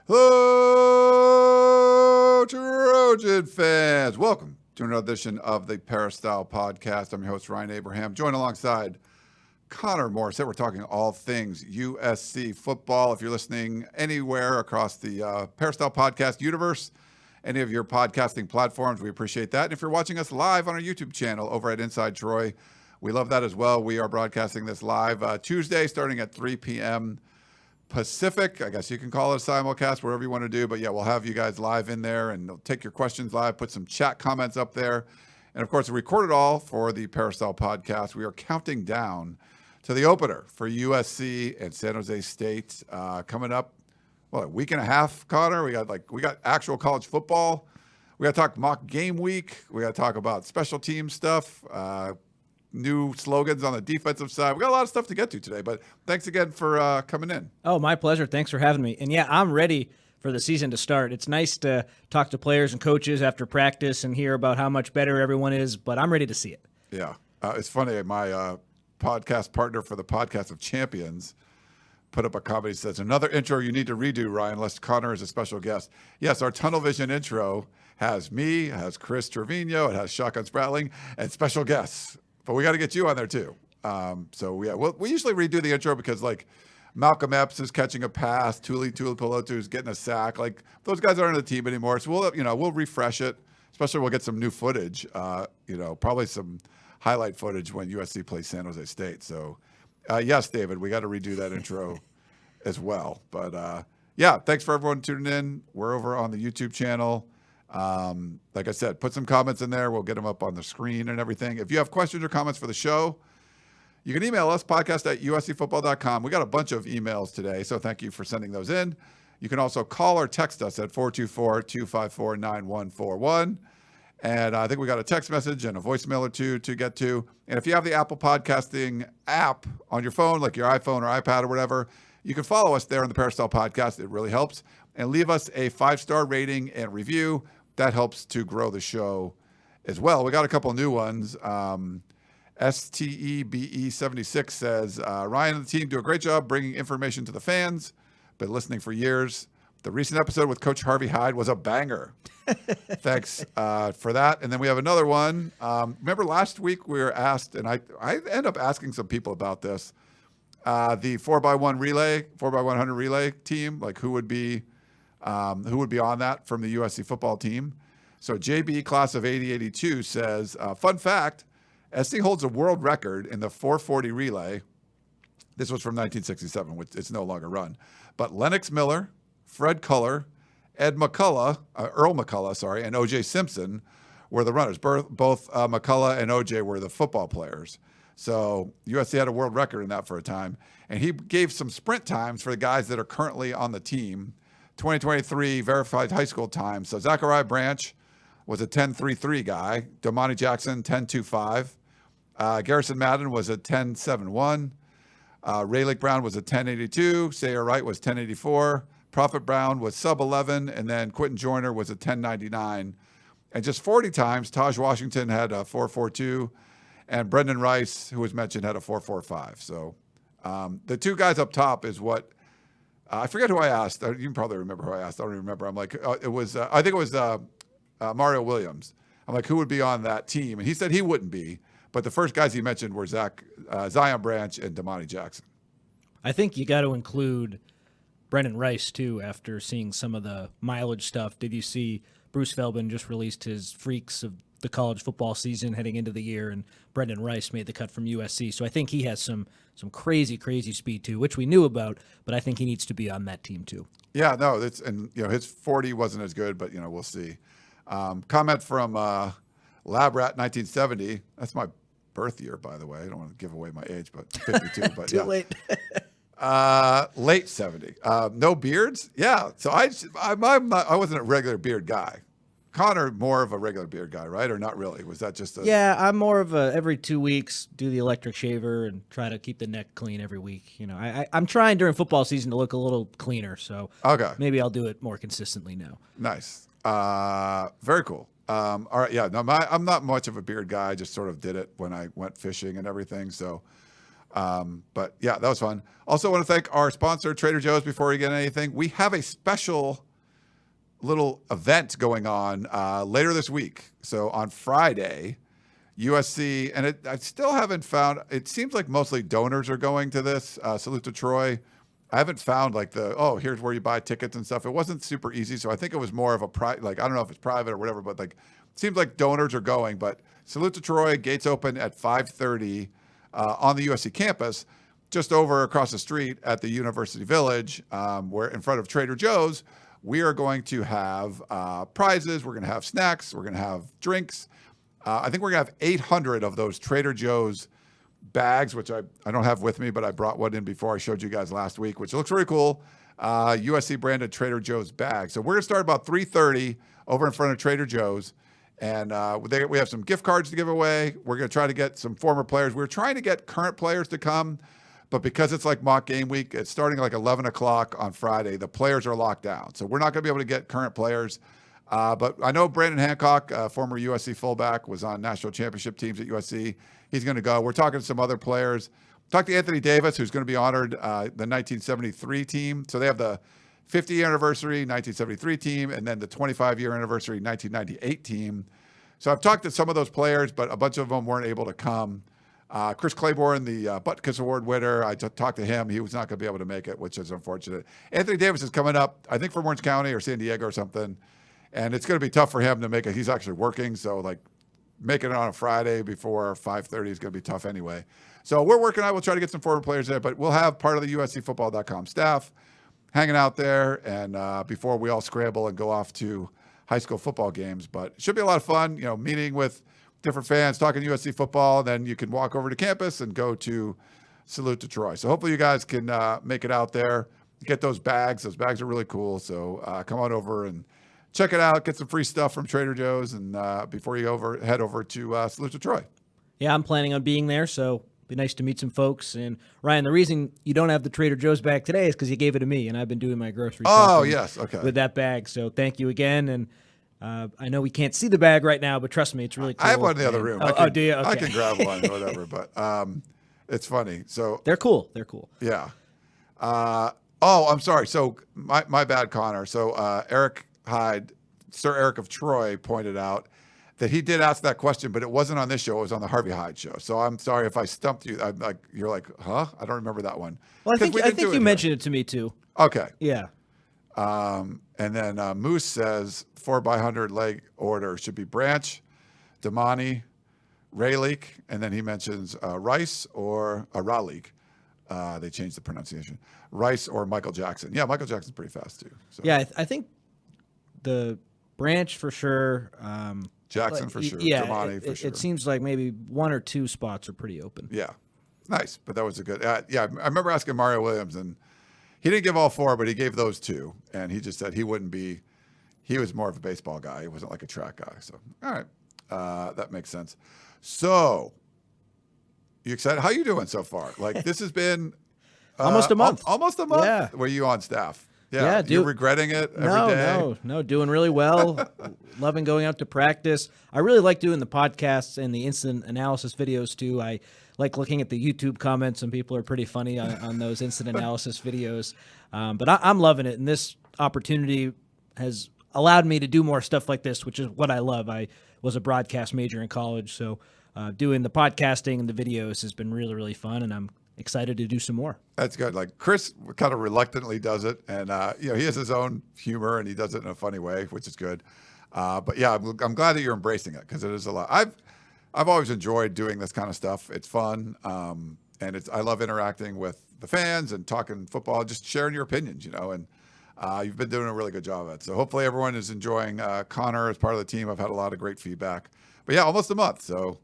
Hello, Trojan fans. Welcome to another edition of the Peristyle Podcast. I'm your host, Ryan Abraham, joined alongside Connor Morrissette. We're talking all things USC football. If you're listening anywhere across the Peristyle Podcast universe, any of your podcasting platforms, we appreciate that. And if you're watching us live on our YouTube channel over at Inside Troy, we love that as well. We are broadcasting this live Tuesday starting at 3 p.m. Pacific. I guess you can call it a simulcast, whatever you want to do. But yeah, we'll have you guys live in there and we'll take your questions live, put some chat comments up there. And of course, we record it all for the Peristyle Podcast. We are counting down to the opener for USC and San Jose State coming up, a week and a half, Connor. We got actual college football. We got to talk mock game week. We got to talk about special team stuff, new slogans on the defensive side. We got a lot of stuff to get to today, but thanks again for coming in. Oh, my pleasure. Thanks for having me. And yeah, I'm ready for the season to start. It's nice to talk to players and coaches after practice and hear about how much better everyone is, but I'm ready to see it. Yeah. It's funny. My podcast partner for the Podcast of Champions put up a comment. He says, another intro you need to redo, Ryan, unless Connor is a special guest. Yes, our Tunnel Vision intro has me, has Chris Trevino, it has Shotgun Spratling, and special guests. But we got to get you on there too. We usually redo the intro because Malcolm Epps is catching a pass, Tuli Tuipulotu is getting a sack. Those guys aren't on the team anymore. So we'll refresh it. Especially we'll get some new footage. Probably some highlight footage when USC plays San Jose State. So yes, David, we got to redo that intro as well. But yeah, thanks for everyone tuning in. We're over on the YouTube channel. Like I said, put some comments in there. We'll get them up on the screen and everything. If you have questions or comments for the show, you can email us, podcast@uscfootball.com. We got a bunch of emails today, so thank you for sending those in. You can also call or text us at 424-254-9141. And I think we got a text message and a voicemail or two to get to. And if you have the Apple Podcasting app on your phone, like your iPhone or iPad or whatever, you can follow us there on the Peristyle Podcast. It really helps. And leave us a 5-star rating and review. That helps to grow the show as well. We got a couple new ones. STEBE76 says, Ryan and the team do a great job bringing information to the fans. Been listening for years. The recent episode with Coach Harvey Hyde was a banger. Thanks for that. And then we have another one. Remember last week we were asked, and I end up asking some people about this, the 4x100 relay team, who would be on that from the USC football team. So JB, class of 80-82, says, fun fact, SC holds a world record in the 440 relay. This was from 1967, which it's no longer run. But Lennox Miller, Fred Earl McCullough, and O.J. Simpson were the runners. Both McCullough and O.J. were the football players. So USC had a world record in that for a time. And he gave some sprint times for the guys that are currently on the team. 2023 verified high school time. So Zachariah Branch was a 10.33 guy. Domani Jackson, 10.25. Garrison Madden was a 10.71. Raylick Brown was a 10.82. Sayer Wright was 10.84. Prophet Brown was sub-11. And then Quentin Joyner was a 10.99. And just 40 times, Taj Washington had a 4.42. And Brendan Rice, who was mentioned, had a 4.45. So the two guys up top is what I forget who I asked. You can probably remember who I asked. I don't even remember. I'm like, it was. I think it was Mario Williams. I'm like, who would be on that team? And he said he wouldn't be. But the first guys he mentioned were Zion Branch and Domani Jackson. I think you got to include Brendan Rice too. After seeing some of the mileage stuff, did you see Bruce Feldman just released his Freaks of the college football season heading into the year, and Brendan Rice made the cut from USC. So I think he has some crazy speed too, which we knew about, but I think he needs to be on that team too. Yeah, no, his 40 wasn't as good, but we'll see. Comment from Lab Rat 1970. That's my birth year, by the way. I don't want to give away my age, but 52. But Too late. Late 70. No beards? Yeah. So I wasn't a regular beard guy. Connor, more of a regular beard guy, right? Or not really? Was that just a... Yeah, I'm more of a every 2 weeks, do the electric shaver and try to keep the neck clean every week. I'm trying during football season to look a little cleaner, so okay, maybe I'll do it more consistently now. Nice. Very cool. All right, yeah. No, I'm not much of a beard guy. I just sort of did it when I went fishing and everything, so... but yeah, that was fun. Also want to thank our sponsor, Trader Joe's, before we get anything. We have a special little event going on later this week. So on Friday, USC, and I still haven't found, it seems like mostly donors are going to this. Salute to Troy. I haven't found here's where you buy tickets and stuff. It wasn't super easy. So I think it was more of a I don't know if it's private or whatever, but it seems like donors are going. But Salute to Troy, gates open at 5:30 on the USC campus, just over across the street at the University Village, where in front of Trader Joe's. We are going to have prizes. We're going to have snacks. We're going to have drinks. I think we're going to have 800 of those Trader Joe's bags, which I don't have with me, but I brought one in before I showed you guys last week, which looks really cool. USC branded Trader Joe's bag. So we're going to start about 3:30 over in front of Trader Joe's. And we have some gift cards to give away. We're going to try to get some former players. We're trying to get current players to come. But because it's like mock game week, it's starting like 11 o'clock on Friday. The players are locked down. So we're not going to be able to get current players. But I know Brandon Hancock, former USC fullback, was on national championship teams at USC. He's going to go. We're talking to some other players. Talked to Anthony Davis, who's going to be honored, the 1973 team. So they have the 50-year anniversary 1973 team and then the 25-year anniversary 1998 team. So I've talked to some of those players, but a bunch of them weren't able to come. Chris Claiborne, the Butkus Award winner, I talked to him. He was not going to be able to make it, which is unfortunate. Anthony Davis is coming up, I think, from Orange County or San Diego or something. And it's going to be tough for him to make it. He's actually working, so making it on a Friday before 5:30 is going to be tough anyway. So we're working on. We'll try to get some former players there, but we'll have part of the USCFootball.com staff hanging out there, and before we all scramble and go off to high school football games. But it should be a lot of fun. Meeting with different fans, talking USC football. Then you can walk over to campus and go to Salute to Troy. So hopefully you guys can make it out there, get those bags. Those bags are really cool. So come on over and check it out. Get some free stuff from Trader Joe's, and before you head over to Salute to Troy. Yeah, I'm planning on being there, so it'd be nice to meet some folks. And Ryan, the reason you don't have the Trader Joe's bag today is because you gave it to me, and I've been doing my grocery shopping. Oh, yes, okay. With that bag. So thank you again. And I know we can't see the bag right now, but trust me, it's really cool. I have one in the other room. Do you? Okay. I can grab one or whatever, but it's funny. So they're cool. They're cool. Yeah. I'm sorry. So my bad, Connor. So Eric Hyde, Sir Eric of Troy, pointed out that he did ask that question, but it wasn't on this show. It was on the Harvey Hyde show. So I'm sorry if I stumped you. You're like, huh? I don't remember that one. Well, I think you mentioned it to me too. Okay. Yeah. And then Moose says 4x100 leg order should be Branch, Damani, Rayleek, and then he mentions Rice or Raleek. They changed the pronunciation. Rice or Michael Jackson. Yeah, Michael Jackson's pretty fast too. So. Yeah, I think the Branch for sure. Jackson for sure. Yeah, Damani for sure. It seems like maybe one or two spots are pretty open. Yeah, nice. But that was a good. Yeah, I remember asking Mario Williams, and he didn't give all four, but he gave those two, and he just said he wouldn't be. He was more of a baseball guy. He wasn't like a track guy. So, all right, that makes sense. So, you excited? How you doing so far? This has been almost a month. Almost a month. Yeah. Were you on staff? Yeah. You're regretting it every day? No, doing really well. Loving going out to practice. I really like doing the podcasts and the incident analysis videos too. I like looking at the YouTube comments, and people are pretty funny on those incident analysis videos. But I'm loving it, and this opportunity has allowed me to do more stuff like this, which is what I love. I was a broadcast major in college, so doing the podcasting and the videos has been really, really fun, and I'm excited to do some more. That's good. Chris kind of reluctantly does it, and he has his own humor, and he does it in a funny way, which is good. But yeah, I'm glad that you're embracing it because it is a lot. I've always enjoyed doing this kind of stuff. It's fun, and I love interacting with the fans and talking football, just sharing your opinions, and you've been doing a really good job of it. So hopefully everyone is enjoying Connor as part of the team. I've had a lot of great feedback. But yeah, almost a month. So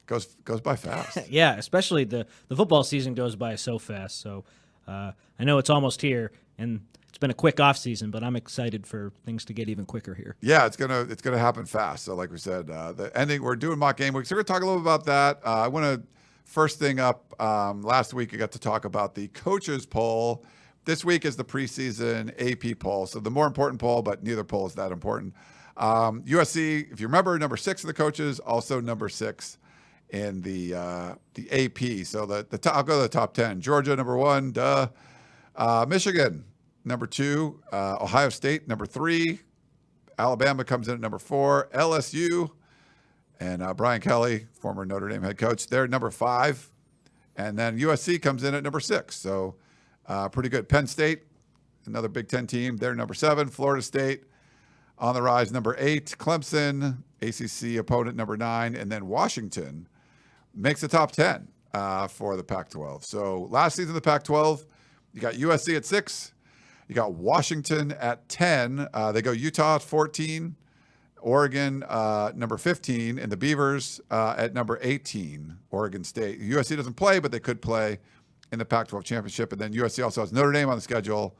goes by fast. Yeah, especially the football season goes by so fast. So I know it's almost here, and it's been a quick off season, but I'm excited for things to get even quicker here. Yeah, it's gonna happen fast. So like we said, the ending, we're doing mock game week. So we're gonna talk a little bit about that. I want to first thing up. Last week we got to talk about the coaches poll. This week is the preseason AP poll. So the more important poll, but neither poll is that important. USC, if you remember, number 6 of the coaches, also number 6 in the AP. So I'll go to the top 10. Georgia, number 1, Michigan, number 2, Ohio State, number 3, Alabama comes in at number 4, LSU, and Brian Kelly, former Notre Dame head coach, they're number 5, and then USC comes in at number 6. So pretty good. Penn State, another Big Ten team, they're number 7. Florida State on the rise, number 8. Clemson, ACC opponent, number 9, and then Washington makes the top 10 for the Pac-12. So last season of the Pac-12, you got USC at 6. You got Washington at 10. They go Utah at 14. Oregon, number 15. And the Beavers at number 18, Oregon State. USC doesn't play, but they could play in the Pac-12 championship. And then USC also has Notre Dame on the schedule,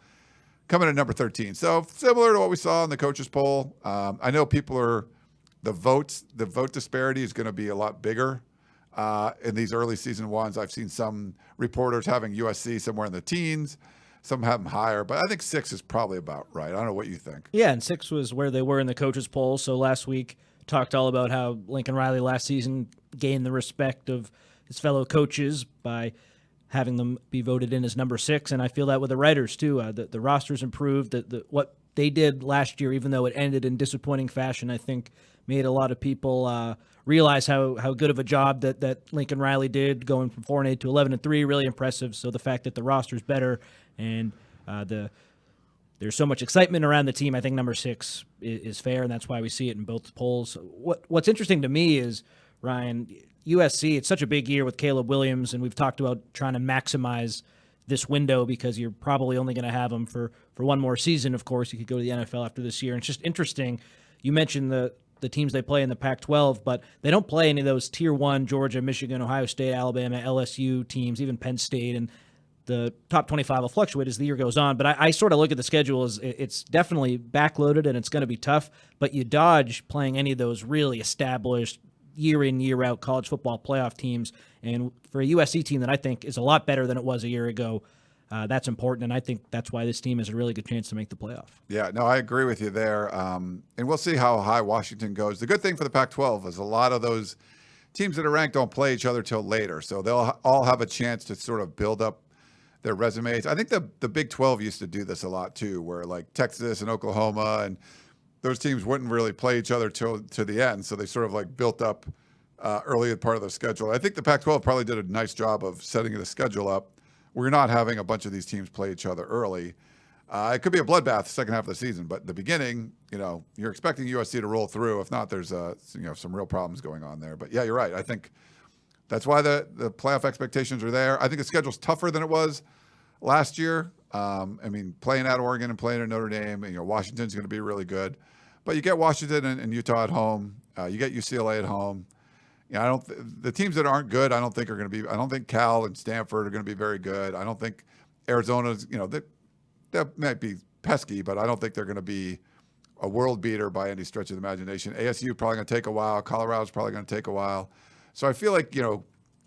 coming at number 13. So similar to what we saw in the coaches poll. I know the vote disparity is going to be a lot bigger in these early season ones. I've seen some reporters having USC somewhere in the teens. Some have them higher, but I think 6 is probably about right. I don't know what you think. Yeah, and 6 was where they were in the coaches poll. So last week talked all about how Lincoln Riley last season gained the respect of his fellow coaches by having them be voted in as number 6, and I feel that with the writers too. The roster's improved. What they did last year, even though it ended in disappointing fashion, I think made a lot of people realize how good of a job that Lincoln Riley did, going from 4-8 to 11-3. Really impressive. So the fact that the roster's better and there's so much excitement around the team, I think number 6 is fair, and that's why we see it in both polls. What's interesting to me is, Ryan, USC, it's such a big year with Caleb Williams, and we've talked about trying to maximize this window because you're probably only going to have him for one more season. Of course, you could go to the NFL after this year. And it's just interesting. You mentioned the teams they play in the Pac-12, but they don't play any of those Tier 1, Georgia, Michigan, Ohio State, Alabama, LSU teams, even Penn State, and the top 25 will fluctuate as the year goes on. But I sort of look at the schedule as it's definitely backloaded and it's going to be tough, but you dodge playing any of those really established year in, year out college football playoff teams. And for a USC team that I think is a lot better than it was a year ago, that's important. And I think that's why this team has a really good chance to make the playoff. Yeah, no, I agree with you there. And we'll see how high Washington goes. The good thing for the Pac-12 is a lot of those teams that are ranked don't play each other till later. So they'll all have a chance to sort of build up their resumes. I think the Big 12 used to do this a lot too, where like Texas and Oklahoma and those teams wouldn't really play each other to the end. So they sort of like built up early part of the schedule. I think the Pac-12 probably did a nice job of setting the schedule up. We're not having a bunch of these teams play each other early. It could be a bloodbath the second half of the season, but the beginning, you're expecting USC to roll through. If not, there's some real problems going on there. But yeah, you're right. I think that's why the playoff expectations are there. I think the schedule's tougher than it was last year. Playing at Oregon and playing at Notre Dame, Washington's going to be really good. But you get Washington and Utah at home. You get UCLA at home. The teams that aren't good, I don't think are going to be. I don't think Cal and Stanford are going to be very good. I don't think Arizona's. That might be pesky, but I don't think they're going to be a world beater by any stretch of the imagination. ASU probably going to take a while. Colorado's probably going to take a while. So I feel like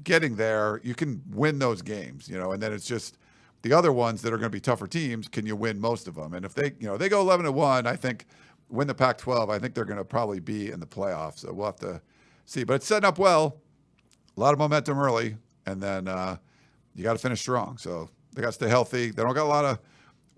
getting there, you can win those games. And then it's just the other ones that are going to be tougher teams. Can you win most of them? And if they they go 11-1, I think win the Pac-12. I think they're going to probably be in the playoffs. So we'll have to see, but it's setting up well. A lot of momentum early, and then you got to finish strong. So they got to stay healthy. They don't got a lot of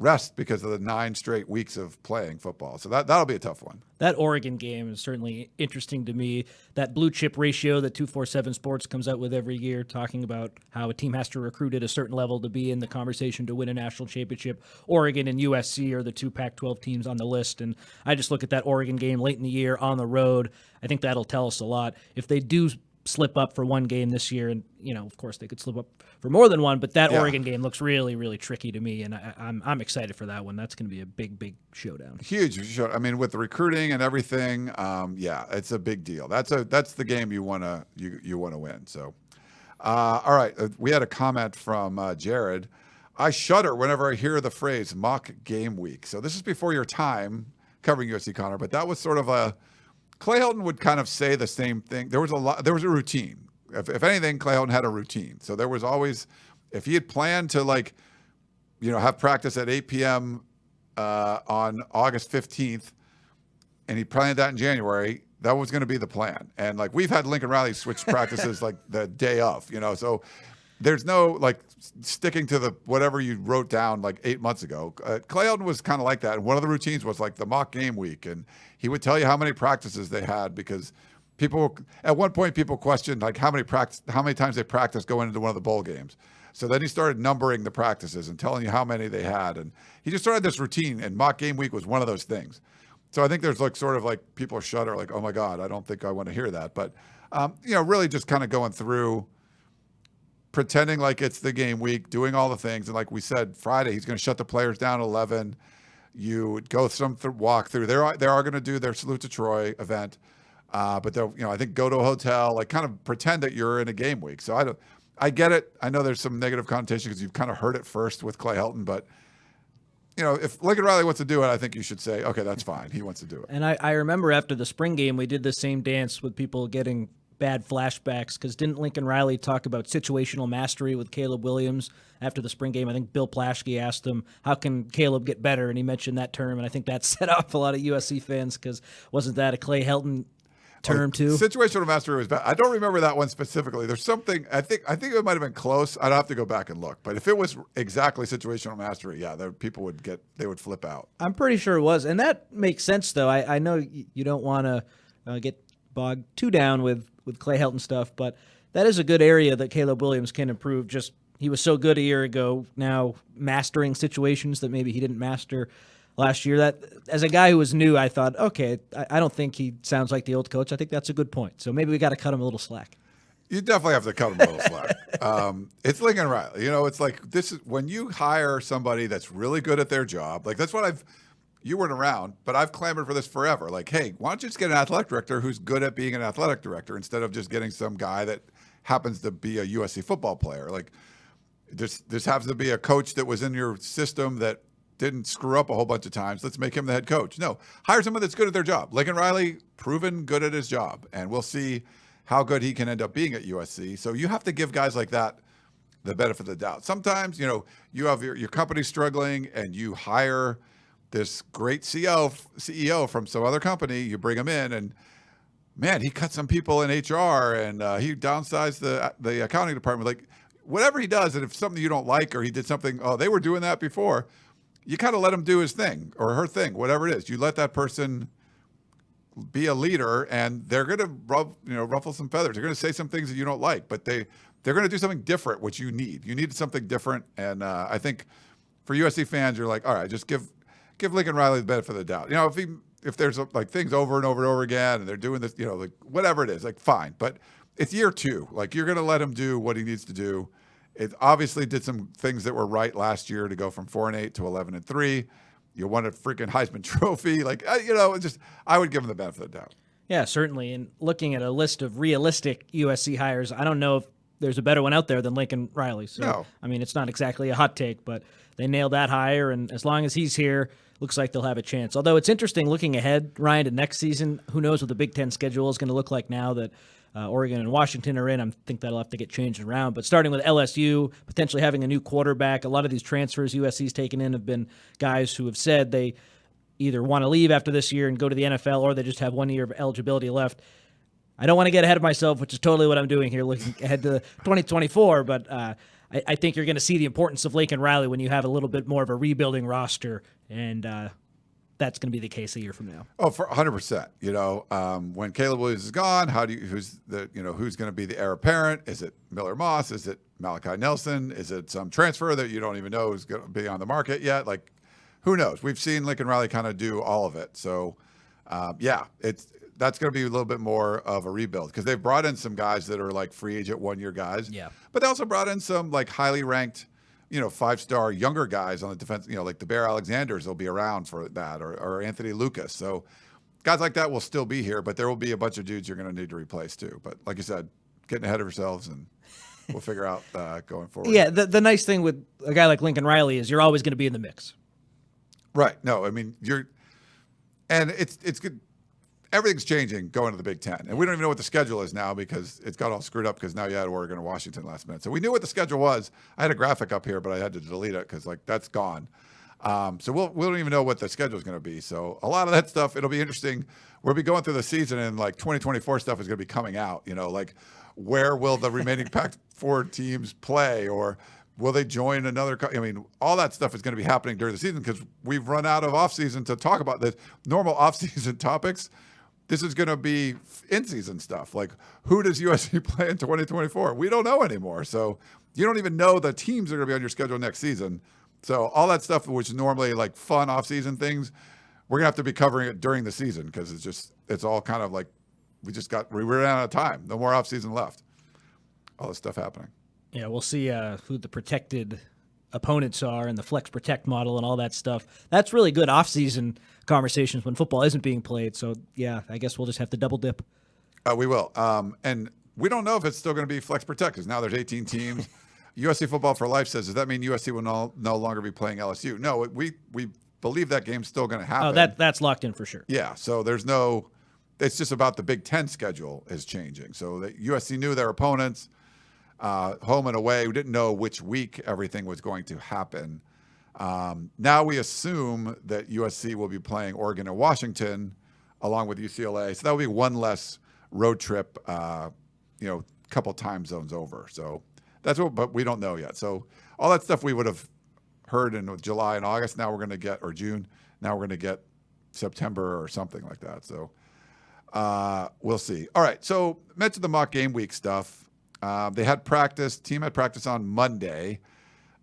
rest because of the 9 straight weeks of playing football. So that'll be a tough one. That Oregon game is certainly interesting to me. That blue chip ratio that 247 Sports comes out with every year, talking about how a team has to recruit at a certain level to be in the conversation to win a national championship. Oregon and USC are the 2 Pac-12 teams on the list, and I just look at that Oregon game late in the year on the road. I think that'll tell us a lot. If they do slip up for one game this year, and of course they could slip up for more than one, but that Oregon game looks really, really tricky to me, and I'm excited for that one. That's going to be a big showdown. Huge show. I mean, with the recruiting and everything, it's a big deal. That's the game you want to win. So, all right, we had a comment from Jared. I shudder whenever I hear the phrase mock game week. So this is before your time covering USC, Connor, but that was sort of a Clay Helton would kind of say the same thing. There was a routine. If anything, Clay Helton had a routine. So there was always, if he had planned to have practice at 8 p.m. On August 15th, and he planned that in January, that was going to be the plan. And we've had Lincoln Riley switch practices the day of, so there's no sticking to the whatever you wrote down 8 months ago. Clay Helton was kind of like that. And one of the routines was the mock game week. And he would tell you how many practices they had because at one point people questioned how many times they practiced going into one of the bowl games. So then he started numbering the practices and telling you how many they had. And he just started this routine, and mock game week was one of those things. So I think there's people shudder oh my God, I don't think I want to hear that. But, really just kind of going through pretending like it's the game week, doing all the things. And like we said, Friday, he's going to shut the players down at 11. You go walk through. They are going to do their Salute to Troy event. But they'll, I think go to a hotel, kind of pretend that you're in a game week. So I get it. I know there's some negative connotation because you've kind of heard it first with Clay Helton, but if Lincoln Riley wants to do it, I think you should say, okay, that's fine. He wants to do it. And I remember after the spring game, we did the same dance with people getting bad flashbacks because didn't Lincoln Riley talk about situational mastery with Caleb Williams after the spring game? I think Bill Plaschke asked him, how can Caleb get better? And he mentioned that term, and I think that set off a lot of USC fans because wasn't that a Clay Helton term too? Situational mastery was bad. I don't remember that one specifically. There's something, I think it might have been close. I'd have to go back and look. But if it was exactly situational mastery, people would flip out. I'm pretty sure it was. And that makes sense, though. I know you don't want to get bogged too down with Clay Helton stuff, but that is a good area that Caleb Williams can improve. Just he was so good a year ago, now mastering situations that maybe he didn't master last year. That as a guy who was new, I thought, okay, I don't think he sounds like the old coach. I think that's a good point. So maybe we got to cut him a little slack. You definitely have to cut him a little slack. It's Lincoln Riley. It's this is when you hire somebody that's really good at their job. That's what you weren't around, but I've clamored for this forever. Hey, why don't you just get an athletic director who's good at being an athletic director instead of just getting some guy that happens to be a USC football player? This happens to be a coach that was in your system that didn't screw up a whole bunch of times. Let's make him the head coach. No, hire someone that's good at their job. Lincoln Riley, proven good at his job, and we'll see how good he can end up being at USC. So you have to give guys like that the benefit of the doubt. Sometimes, you have your company struggling and you hire this great CEO from some other company, you bring him in, and man, he cut some people in HR and he downsized the accounting department. Whatever he does, and if something you don't like or he did something, they were doing that before, you kind of let him do his thing or her thing, whatever it is. You let that person be a leader, and they're going to ruffle some feathers. They're going to say some things that you don't like, but they're going to do something different, which you need. You need something different, and I think for USC fans, you're all right, just give Lincoln Riley the benefit of the doubt. If there's things over and over and over again, and they're doing this, whatever it is, fine. But it's year 2. You're going to let him do what he needs to do. It obviously did some things that were right last year to go from 4-8 to 11-3. You won a freaking Heisman Trophy. I would give him the benefit of the doubt. Yeah, certainly. And looking at a list of realistic USC hires, I don't know if there's a better one out there than Lincoln Riley. So, no. I mean, it's not exactly a hot take, but they nailed that hire. And as long as he's here, looks like they'll have a chance. Although it's interesting looking ahead, Ryan, to next season. Who knows what the Big Ten schedule is going to look like now that Oregon and Washington are in. I think that'll have to get changed around. But starting with LSU, potentially having a new quarterback, a lot of these transfers USC's taken in have been guys who have said they either want to leave after this year and go to the NFL, or they just have 1 year of eligibility left. I don't want to get ahead of myself, which is totally what I'm doing here, looking ahead to 2024. But I think you're going to see the importance of Lincoln Riley when you have a little bit more of a rebuilding roster, and that's going to be the case a year from now. Oh, for 100%. When Caleb Williams is gone, who's going to be the heir apparent? Is it Miller Moss? Is it Malachi Nelson? Is it some transfer that you don't even know is going to be on the market yet? Like, who knows? We've seen Lincoln Riley kind of do all of it. So, that's going to be a little bit more of a rebuild because they've brought in some guys that are like free agent 1-year guys. Yeah. But they also brought in some like highly ranked, 5-star younger guys on the defense, like the Bear Alexanders will be around for that or Anthony Lucas. So guys like that will still be here, but there will be a bunch of dudes you're going to need to replace too. But like you said, getting ahead of yourselves and we'll figure out going forward. Yeah. The nice thing with a guy like Lincoln Riley is you're always going to be in the mix. Right. No, I mean, it's good. Everything's changing going to the Big Ten. And we don't even know what the schedule is now because it's got all screwed up because now you had Oregon and Washington last minute. So we knew what the schedule was. I had a graphic up here, but I had to delete it because that's gone. So we don't even know what the schedule is going to be. So a lot of that stuff, it'll be interesting. We'll be going through the season and 2024 stuff is going to be coming out. Where will the remaining Pac-4 teams play or will they join another? All that stuff is going to be happening during the season because we've run out of offseason to talk about the normal offseason topics. This is going to be in-season stuff. Like, who does USC play in 2024? We don't know anymore. So you don't even know the teams that are going to be on your schedule next season. So all that stuff, which is normally like fun off-season things, we're going to have to be covering it during the season because it's all kind of like we ran out of time. No more off-season left. All this stuff happening. Yeah, we'll see who the protected opponents are and the flex protect model and all that stuff. That's really good off-season conversations when football isn't being played. So, yeah, I guess we'll just have to double dip. We will. And we don't know if it's still going to be flex protect because now there's 18 teams. USC Football for Life says, does that mean USC will no longer be playing LSU? No, we believe that game's still going to happen. Oh, that's locked in for sure. Yeah, so it's just about the Big Ten schedule is changing. So that USC knew their opponents. Home and away. We didn't know which week everything was going to happen. Now we assume that USC will be playing Oregon and Washington along with UCLA. So that will be one less road trip, couple time zones over. So that's but we don't know yet. So all that stuff we would have heard in July and August. Now we're going to get, or June. Now we're going to get September or something like that. So we'll see. All right. So mentioned the mock game week stuff. They had practice. Team had practice on Monday.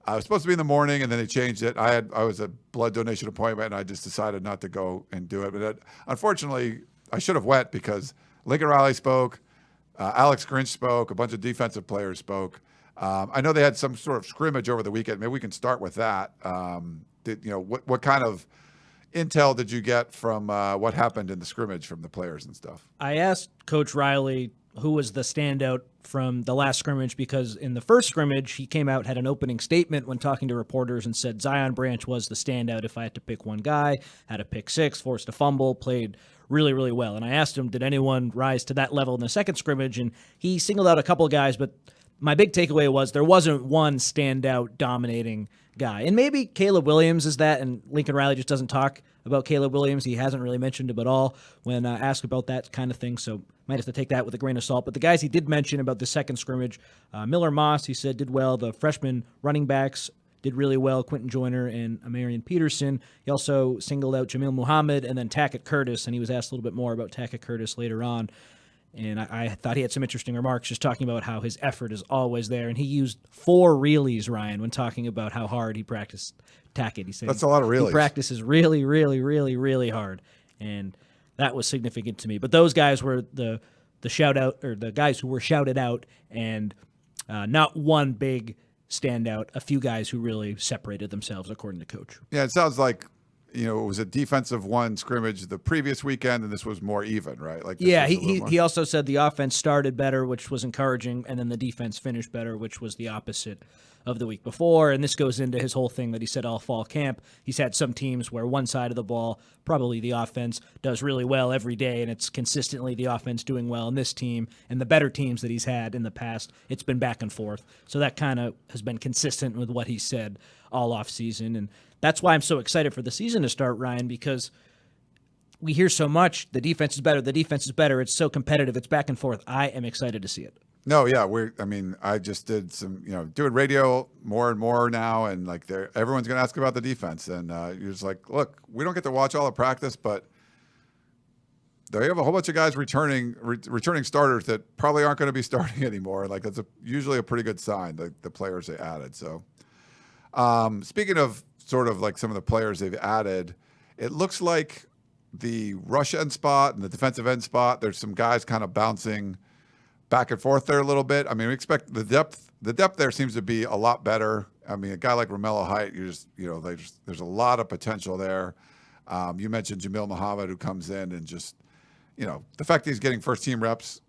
I was supposed to be in the morning, and then they changed it. I was a blood donation appointment, and I just decided not to go and do it. But unfortunately, I should have went because Lincoln Riley spoke, Alex Grinch spoke, a bunch of defensive players spoke. I know they had some sort of scrimmage over the weekend. Maybe we can start with that. What kind of intel did you get from what happened in the scrimmage from the players and stuff? I asked Coach Riley who was the standout from the last scrimmage because in the first scrimmage, he came out, had an opening statement when talking to reporters and said Zion Branch was the standout if I had to pick one guy, had a pick six, forced a fumble, played really, really well. And I asked him, did anyone rise to that level in the second scrimmage? And he singled out a couple of guys, but my big takeaway was there wasn't one standout dominating guy. And maybe Caleb Williams is that, and Lincoln Riley just doesn't talk about Caleb Williams. He hasn't really mentioned him at all when asked about that kind of thing, so might have to take that with a grain of salt. But the guys he did mention about the second scrimmage, Miller Moss, he said, did well. The freshman running backs did really well, Quentin Joyner and Amarian Peterson. He also singled out Jamil Muhammad and then Tackett Curtis, and he was asked a little bit more about Tackett Curtis later on. And I thought he had some interesting remarks just talking about how his effort is always there. And he used 4 reelies, Ryan, when talking about how hard he practiced Tackett. He said that's a lot of reelies. He practices really, really, really, really hard. And that was significant to me. But those guys were the shout out, or the guys who were shouted out, and not one big standout, a few guys who really separated themselves, according to Coach. Yeah, it sounds like, it was a defensive one scrimmage the previous weekend, and this was more even, right? Yeah, he also said the offense started better, which was encouraging, and then the defense finished better, which was the opposite of the week before. And this goes into his whole thing that he said all fall camp. He's had some teams where one side of the ball, probably the offense, does really well every day, and it's consistently the offense doing well in this team. And the better teams that he's had in the past, it's been back and forth. So that kind of has been consistent with what he said all offseason. And that's why I'm so excited for the season to start, Ryan, because we hear so much, the defense is better, the defense is better. It's so competitive. It's back and forth. I am excited to see it. No, yeah, I just did some, doing radio more and more now, and like everyone's going to ask about the defense, and you're just like, look, we don't get to watch all the practice, but they have a whole bunch of guys returning starters that probably aren't going to be starting anymore. Like that's usually a pretty good sign, the players they added. So, speaking of sort of like some of the players they've added, it looks like the rush end spot and the defensive end spot, there's some guys kind of bouncing back and forth there a little bit. I mean, we expect the depth there seems to be a lot better. I mean, a guy like Romello Height, there's a lot of potential there. You mentioned Jamil Muhammad, who comes in and just, the fact that he's getting first team reps,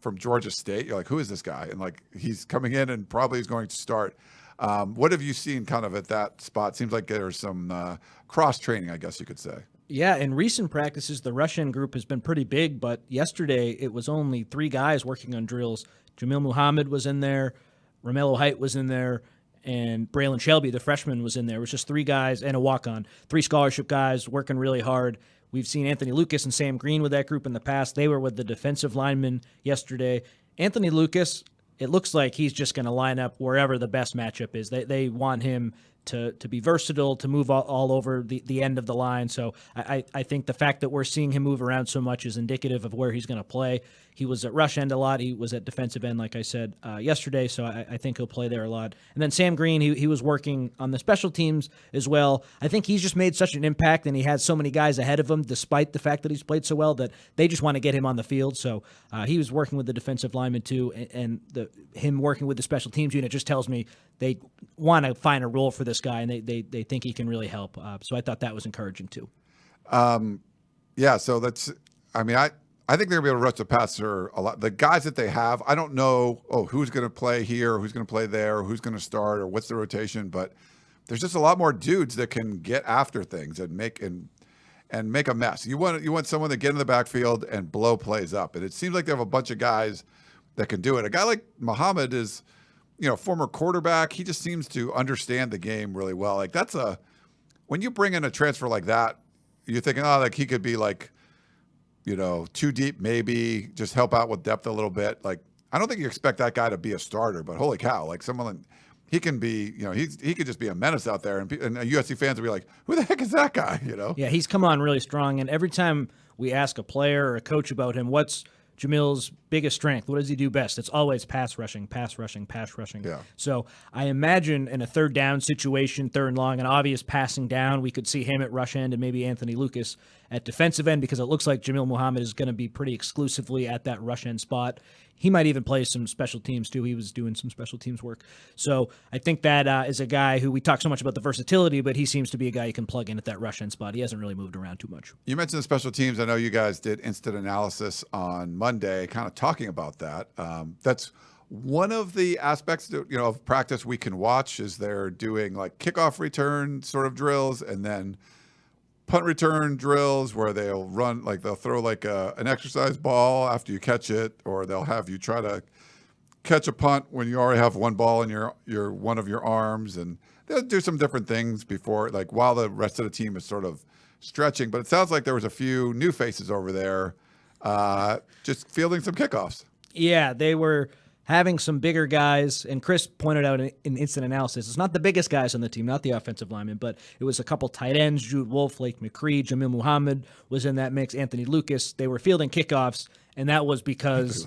from Georgia State, you're like, who is this guy? And like, he's coming in and probably is going to start. What have you seen kind of at that spot? Seems like there's some cross training, I guess you could say. Yeah, in recent practices, the rush-in group has been pretty big, but yesterday it was only 3 guys working on drills. Jamil Muhammad was in there, Romello Height was in there, and Braylon Shelby, the freshman, was in there. It was just 3 guys and a walk-on, 3 scholarship guys working really hard. We've seen Anthony Lucas and Sam Green with that group in the past. They were with the defensive linemen yesterday. Anthony Lucas, it looks like he's just going to line up wherever the best matchup is. They want him to be versatile, to move all over the end of the line. So I think the fact that we're seeing him move around so much is indicative of where he's going to play. He was at rush end a lot. He was at defensive end, like I said, yesterday, so I think he'll play there a lot. And then Sam Green, he was working on the special teams as well. I think he's just made such an impact, and he has so many guys ahead of him, despite the fact that he's played so well, that they just want to get him on the field. So he was working with the defensive lineman too, and him working with the special teams unit just tells me they want to find a role for this guy, and they think he can really help. So I thought that was encouraging too. Yeah, so I think they're going to be able to rush the passer a lot. The guys that they have, I don't know, who's going to play here, or who's going to play there, or who's going to start, or what's the rotation, but there's just a lot more dudes that can get after things and make a mess. You want someone to get in the backfield and blow plays up, and it seems like they have a bunch of guys that can do it. A guy like Muhammad is, former quarterback. He just seems to understand the game really well. Like when you bring in a transfer like that, you're thinking, like he could be like, too deep, maybe just help out with depth a little bit. Like, I don't think you expect that guy to be a starter, but holy cow, like someone, he can be, he could just be a menace out there, and USC fans will be like, who the heck is that guy? Yeah, he's come on really strong, and every time we ask a player or a coach about him, what's Jamil's biggest strength? What does he do best? It's always pass rushing. Yeah. So I imagine in a third down situation, third and long, an obvious passing down, we could see him at rush end and maybe Anthony Lucas at defensive end, because it looks like Jamil Muhammad is going to be pretty exclusively at that rush end spot. He might even play some special teams too. He was doing some special teams work. So I think that is a guy who we talk so much about the versatility, but he seems to be a guy you can plug in at that rush end spot. He hasn't really moved around too much. You mentioned the special teams. I know you guys did instant analysis on Monday, kind of talking about that. That's one of the aspects of practice we can watch, is they're doing like kickoff return sort of drills, and then punt return drills where they'll throw like an exercise ball after you catch it, or they'll have you try to catch a punt when you already have one ball in your one of your arms, and they'll do some different things before, like while the rest of the team is sort of stretching. But it sounds like there was a few new faces over there, just fielding some kickoffs. Yeah, they were having some bigger guys, and Chris pointed out in instant analysis, it's not the biggest guys on the team, not the offensive linemen, but it was a couple tight ends, Jude Wolf, Lake McCree, Jamil Muhammad was in that mix, Anthony Lucas. They were fielding kickoffs, and that was because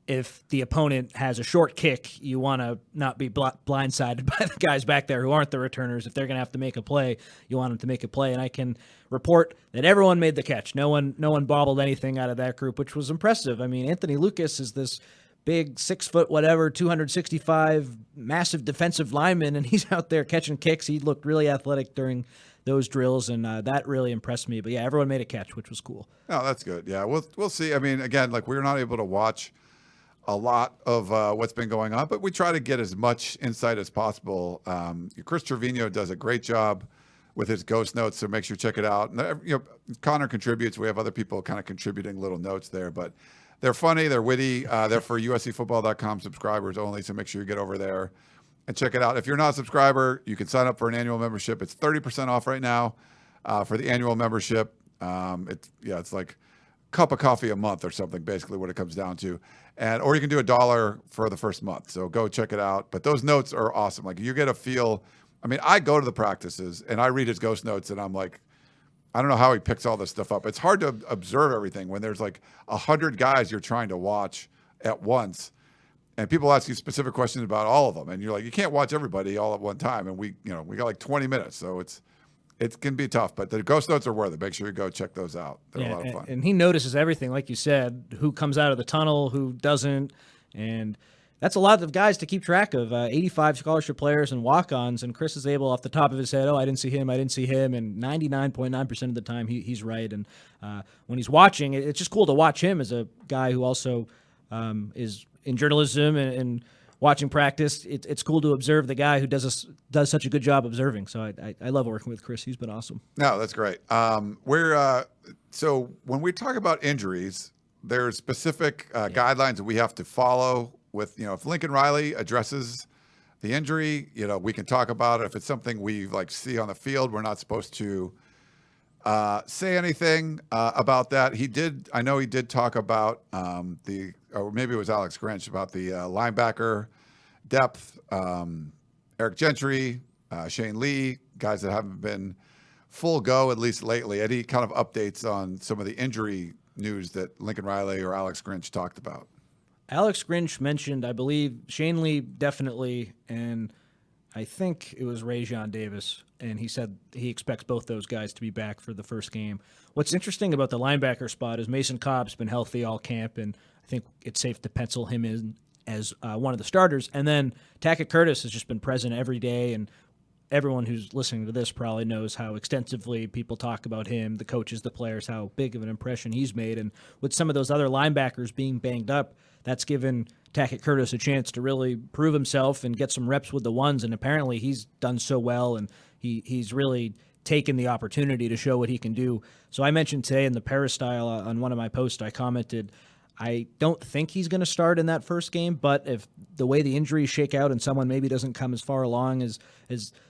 if the opponent has a short kick, you want to not be blindsided by the guys back there who aren't the returners. If they're going to have to make a play, you want them to make a play, and I can report that everyone made the catch. No one bobbled anything out of that group, which was impressive. I mean, Anthony Lucas is this big 6 foot whatever, 265 massive defensive lineman, and he's out there catching kicks. He looked really athletic during those drills, and that really impressed me. But yeah, everyone made a catch, which was cool. Oh, that's good. Yeah, we'll see. I mean, again, like we're not able to watch a lot of what's been going on, but we try to get as much insight as possible. Chris Trevino does a great job with his ghost notes, so make sure you check it out. And, Connor contributes. We have other people kind of contributing little notes there, but they're funny, they're witty. They're for USCFootball.com subscribers only, so make sure you get over there and check it out. If you're not a subscriber, you can sign up for an annual membership. It's 30% off right now for the annual membership. It's like a cup of coffee a month or something, basically what it comes down to. Or you can do $1 for the first month. So go check it out. But those notes are awesome. Like you get a feel. I mean, I go to the practices and I read his ghost notes and I'm like, I don't know how he picks all this stuff up. It's hard to observe everything when there's like 100 guys you're trying to watch at once. And people ask you specific questions about all of them. And you're like, you can't watch everybody all at one time. And we got like 20 minutes. So it can be tough, but the ghost notes are worth it. Make sure you go check those out. They're a lot of fun. And he notices everything, like you said, who comes out of the tunnel, who doesn't. And that's a lot of guys to keep track of. 85 scholarship players and walk-ons, and Chris is able off the top of his head, I didn't see him. And 99.9% of the time he's right. And when he's watching, it's just cool to watch him as a guy who also is in journalism and watching practice. It's cool to observe the guy who does such a good job observing. So I love working with Chris. He's been awesome. No, that's great. So when we talk about injuries, there's specific guidelines that we have to follow with, if Lincoln Riley addresses the injury, we can talk about it. If it's something we see on the field, we're not supposed to say anything about that. I know he did talk about or maybe it was Alex Grinch, about the linebacker depth, Eric Gentry, Shane Lee, guys that haven't been full go, at least lately. Any kind of updates on some of the injury news that Lincoln Riley or Alex Grinch talked about? Alex Grinch mentioned, I believe, Shane Lee definitely, and I think it was Rajon Davis, and he said he expects both those guys to be back for the first game. What's interesting about the linebacker spot is Mason Cobb's been healthy all camp, and I think it's safe to pencil him in as one of the starters. And then Tackett Curtis has just been present every day, and everyone who's listening to this probably knows how extensively people talk about him, the coaches, the players, how big of an impression he's made. And with some of those other linebackers being banged up, that's given Tackett Curtis a chance to really prove himself and get some reps with the ones. And apparently he's done so well, and he's really taken the opportunity to show what he can do. So I mentioned today in the Peristyle on one of my posts, I commented, I don't think he's going to start in that first game, but if the way the injuries shake out and someone maybe doesn't come as far along as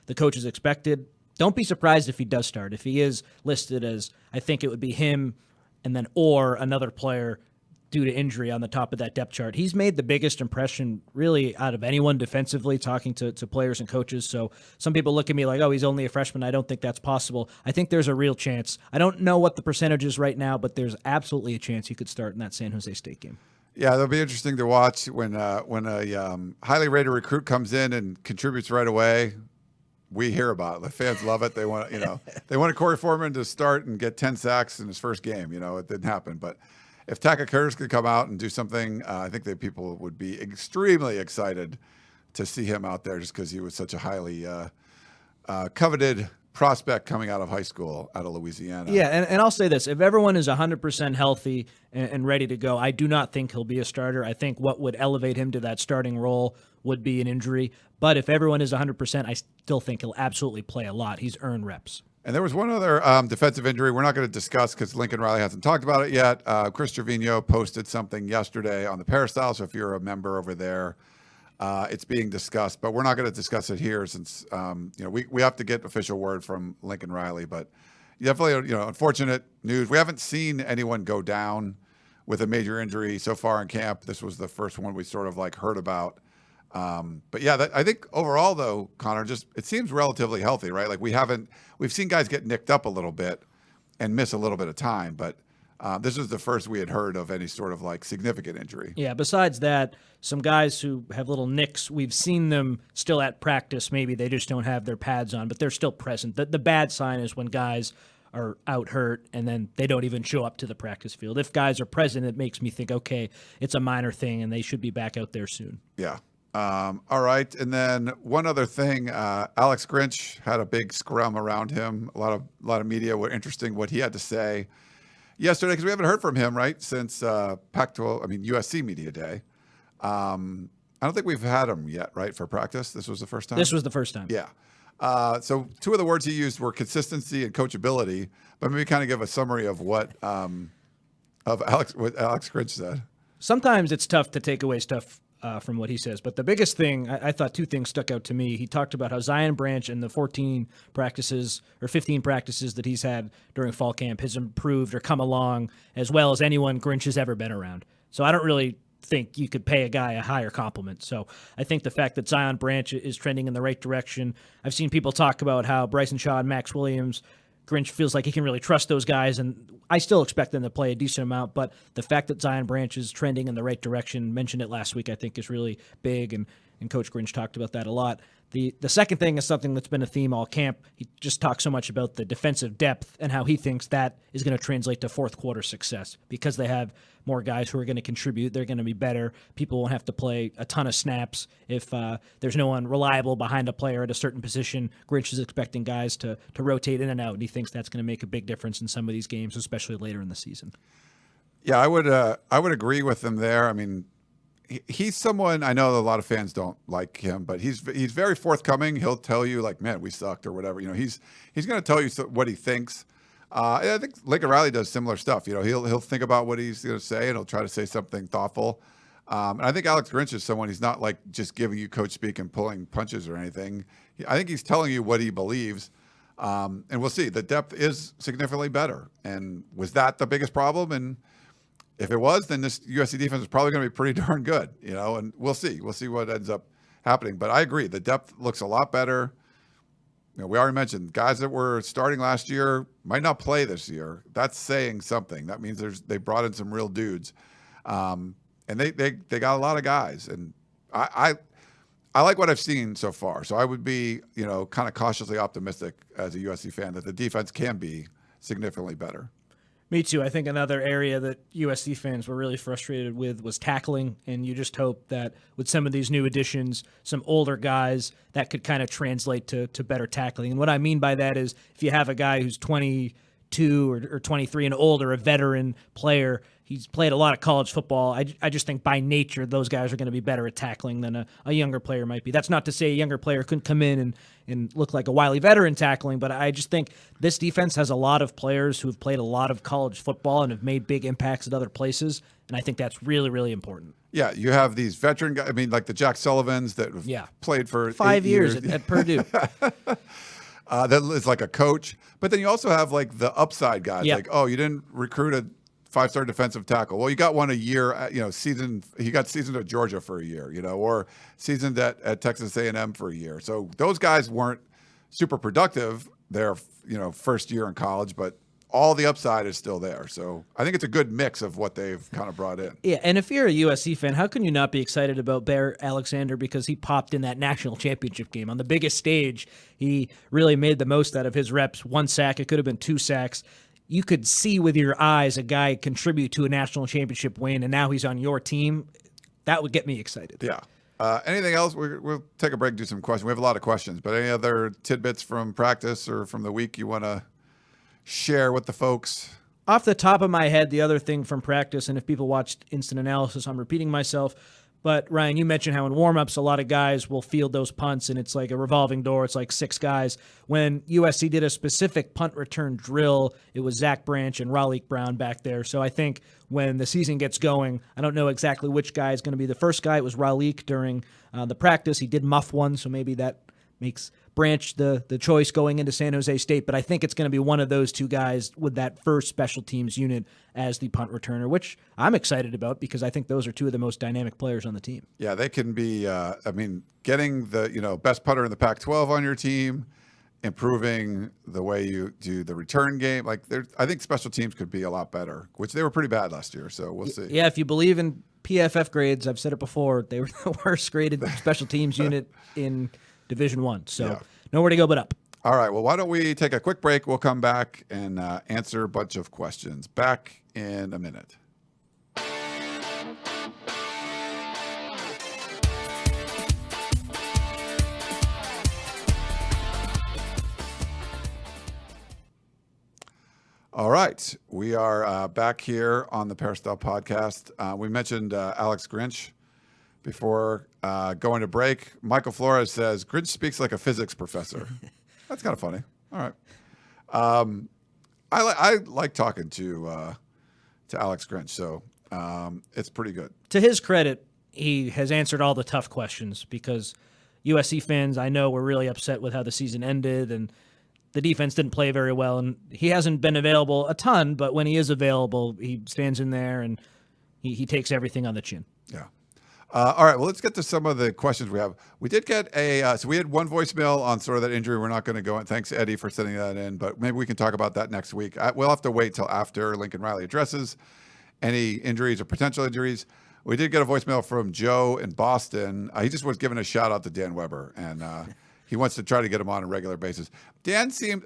the coaches expected, don't be surprised if he does start. If he is listed as, I think it would be him and then or another player due to injury on the top of that depth chart. He's made the biggest impression really out of anyone defensively, talking to players and coaches. So some people look at me like, he's only a freshman. I don't think that's possible. I think there's a real chance. I don't know what the percentage is right now, but there's absolutely a chance he could start in that San Jose State game. Yeah, that'll be interesting to watch when a highly rated recruit comes in and contributes right away. We hear about it. The fans love it. They want, they wanted Corey Foreman to start and get 10 sacks in his first game. It didn't happen, but if Tackett Curtis could come out and do something, I think that people would be extremely excited to see him out there, just because he was such a highly coveted prospect coming out of high school out of Louisiana. Yeah, and I'll say this. If everyone is 100% healthy and ready to go, I do not think he'll be a starter. I think what would elevate him to that starting role would be an injury. But if everyone is 100%, I still think he'll absolutely play a lot. He's earned reps. And there was one other defensive injury we're not going to discuss because Lincoln Riley hasn't talked about it yet. Chris Trevino posted something yesterday on the Peristyle, so if you're a member over there, it's being discussed. But we're not going to discuss it here since we have to get official word from Lincoln Riley. But definitely, unfortunate news. We haven't seen anyone go down with a major injury so far in camp. This was the first one we sort of heard about. But yeah, I think overall though, Connor, it seems relatively healthy, right? We've seen guys get nicked up a little bit and miss a little bit of time, but this is the first we had heard of any sort of significant injury. Yeah. Besides that, some guys who have little nicks, we've seen them still at practice. Maybe they just don't have their pads on, but they're still present. The bad sign is when guys are out hurt and then they don't even show up to the practice field. If guys are present, it makes me think, okay, it's a minor thing and they should be back out there soon. Yeah. All right. And then one other thing, Alex Grinch had a big scrum around him. A lot of media were interesting what he had to say yesterday, because we haven't heard from him, right, since USC Media Day. I don't think we've had him yet, right, for practice. This was the first time? This was the first time. Yeah. So two of the words he used were consistency and coachability, but maybe kind of give a summary of what Alex Grinch said. Sometimes it's tough to take away stuff from what he says. But the biggest thing, I thought two things stuck out to me. He talked about how Zion Branch in the 14 practices or 15 practices that he's had during fall camp has improved or come along as well as anyone Grinch has ever been around. So I don't really think you could pay a guy a higher compliment. So I think the fact that Zion Branch is trending in the right direction. I've seen people talk about how Bryson Shaw and Max Williams, Grinch feels like he can really trust those guys, and I still expect them to play a decent amount, but the fact that Zion Branch is trending in the right direction, mentioned it last week, I think is really big, and Coach Grinch talked about that a lot. The second thing is something that's been a theme all camp. He just talks so much about the defensive depth and how he thinks that is going to translate to fourth quarter success because they have more guys who are going to contribute. They're going to be better. People won't have to play a ton of snaps if there's no one reliable behind a player at a certain position. Grinch is expecting guys to rotate in and out, and he thinks that's going to make a big difference in some of these games, especially later in the season. Yeah, I would agree with him there. I mean, he's someone, I know a lot of fans don't like him, but he's very forthcoming. He'll tell you like, man, we sucked or whatever. You know, he's going to tell you what he thinks. I think Lincoln Riley does similar stuff. You know, he'll think about what he's going to say and he'll try to say something thoughtful. And I think Alex Grinch is someone, he's not like just giving you coach speak and pulling punches or anything. I think he's telling you what he believes. And we'll see. The depth is significantly better. And was that the biggest problem? And if it was, then this USC defense is probably going to be pretty darn good, you know, and we'll see. We'll see what ends up happening. But I agree. The depth looks a lot better. You know, we already mentioned guys that were starting last year might not play this year. That's saying something. That means they brought in some real dudes. And they got a lot of guys. And I like what I've seen so far. So I would be, you know, kind of cautiously optimistic as a USC fan that the defense can be significantly better. Me too. I think another area that USC fans were really frustrated with was tackling, and you just hope that with some of these new additions, some older guys, that could kind of translate to better tackling. And what I mean by that is if you have a guy who's 22 or 23 and older, a veteran player, he's played a lot of college football. I just think by nature those guys are going to be better at tackling than a younger player might be. That's not to say a younger player couldn't come in and look like a wily veteran tackling, but I just think this defense has a lot of players who have played a lot of college football and have made big impacts at other plations, and I think that's really, really important. Yeah, you have these veteran guys, I mean, like the Jack Sullivans that have played for 5 years at Purdue. That is like a coach. But then you also have like the upside guys. Yeah. Like, oh, you didn't recruit a 5-star defensive tackle. Well, you got one a year, you know, he got seasoned at Georgia for a year, you know, or seasoned at Texas A&M for a year. So those guys weren't super productive their, you know, first year in college, but all the upside is still there. So I think it's a good mix of what they've kind of brought in. Yeah, and if you're a USC fan, how can you not be excited about Bear Alexander because he popped in that national championship game on the biggest stage? He really made the most out of his reps. 1 sack, it could have been 2 sacks. You could see with your eyes a guy contribute to a national championship win, and now he's on your team. That would get me excited. Yeah. Anything else? We'll take a break and do some questions. We have a lot of questions, but any other tidbits from practice or from the week you want to share with the folks? Off the top of my head, the other thing from practice, and if people watched instant analysis, I'm repeating myself, but Ryan, you mentioned how in warmups a lot of guys will field those punts, and it's like a revolving door. It's like 6 guys. When USC did a specific punt return drill, it was Zach Branch and Raleigh Brown back there. So I think when the season gets going, I don't know exactly which guy is going to be the first guy. It was Raleigh during the practice. He did muff one, so maybe that makes Branch the choice going into San Jose State, but I think it's going to be one of those 2 guys with that first special teams unit as the punt returner, which I'm excited about because I think those are 2 of the most dynamic players on the team. Yeah, they can be, I mean, getting the, you know, best punter in the Pac-12 on your team, improving the way you do the return game. Like, I think special teams could be a lot better, which they were pretty bad last year, so we'll see. Yeah, if you believe in PFF grades, I've said it before, they were the worst graded special teams unit in Division I. So nowhere to go but up. All right. Well, why don't we take a quick break? We'll come back and answer a bunch of questions. Back in a minute. All right. We are back here on the Peristyle Podcast. We mentioned Alex Grinch before going to break. Michael Flores says, Grinch speaks like a physics professor. That's kind of funny. All right. I like talking to Alex Grinch, so it's pretty good. To his credit, he has answered all the tough questions, because USC fans, I know, were really upset with how the season ended, and the defense didn't play very well, and he hasn't been available a ton, but when he is available, he stands in there and he takes everything on the chin. Yeah. All right, well, let's get to some of the questions we have. We did get so we had one voicemail on sort of that injury. We're not going to go in. Thanks, Eddie, for sending that in, but maybe we can talk about that next week. We'll have to wait till after Lincoln Riley addresses any injuries or potential injuries. We did get a voicemail from Joe in Boston. He just was giving a shout out to Dan Weber, and he wants to try to get him on a regular basis. Dan seemed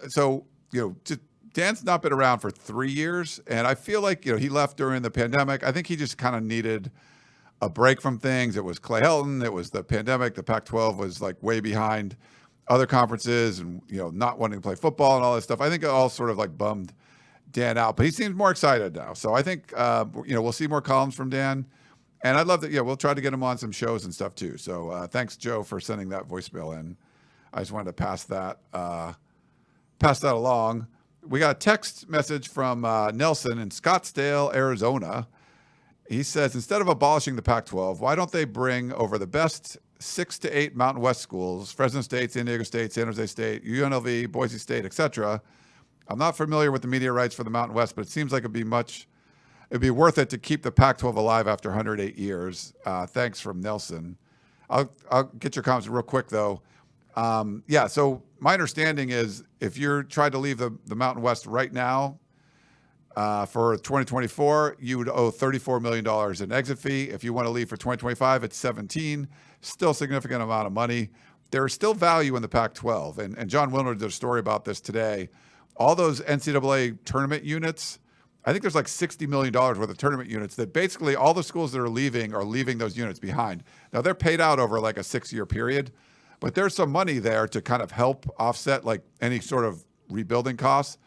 Dan's not been around for 3 years, and I feel like he left during the pandemic. I think he just kind of needed a break from things. It was Clay Helton, it was the pandemic. The Pac-12 was like way behind other conferences, and not wanting to play football and all that stuff. I think it all sort of like bummed Dan out, but he seems more excited now. So I think we'll see more columns from Dan. And I'd love that. We'll try to get him on some shows and stuff too. So thanks, Joe, for sending that voicemail in. I just wanted to pass that along. We got a text message from Nelson in Scottsdale, Arizona. He says, instead of abolishing the Pac-12, why don't they bring over the best 6 to 8 Mountain West schools, Fresno State, San Diego State, San Jose State, UNLV, Boise State, etc. I'm not familiar with the media rights for the Mountain West, but it seems like it'd be worth it to keep the Pac-12 alive after 108 years. Thanks, from Nelson. I'll get your comments real quick, though. So my understanding is if you're trying to leave the Mountain West right now for 2024, you would owe $34 million in exit fee. If you want to leave for 2025, it's 17. Still a significant amount of money. There is still value in the Pac-12. And John Wilner did a story about this today. All those NCAA tournament units, I think there's like $60 million worth of tournament units that basically all the schools that are leaving those units behind. Now, they're paid out over like a 6-year period, but there's some money there to kind of help offset like any sort of rebuilding costs.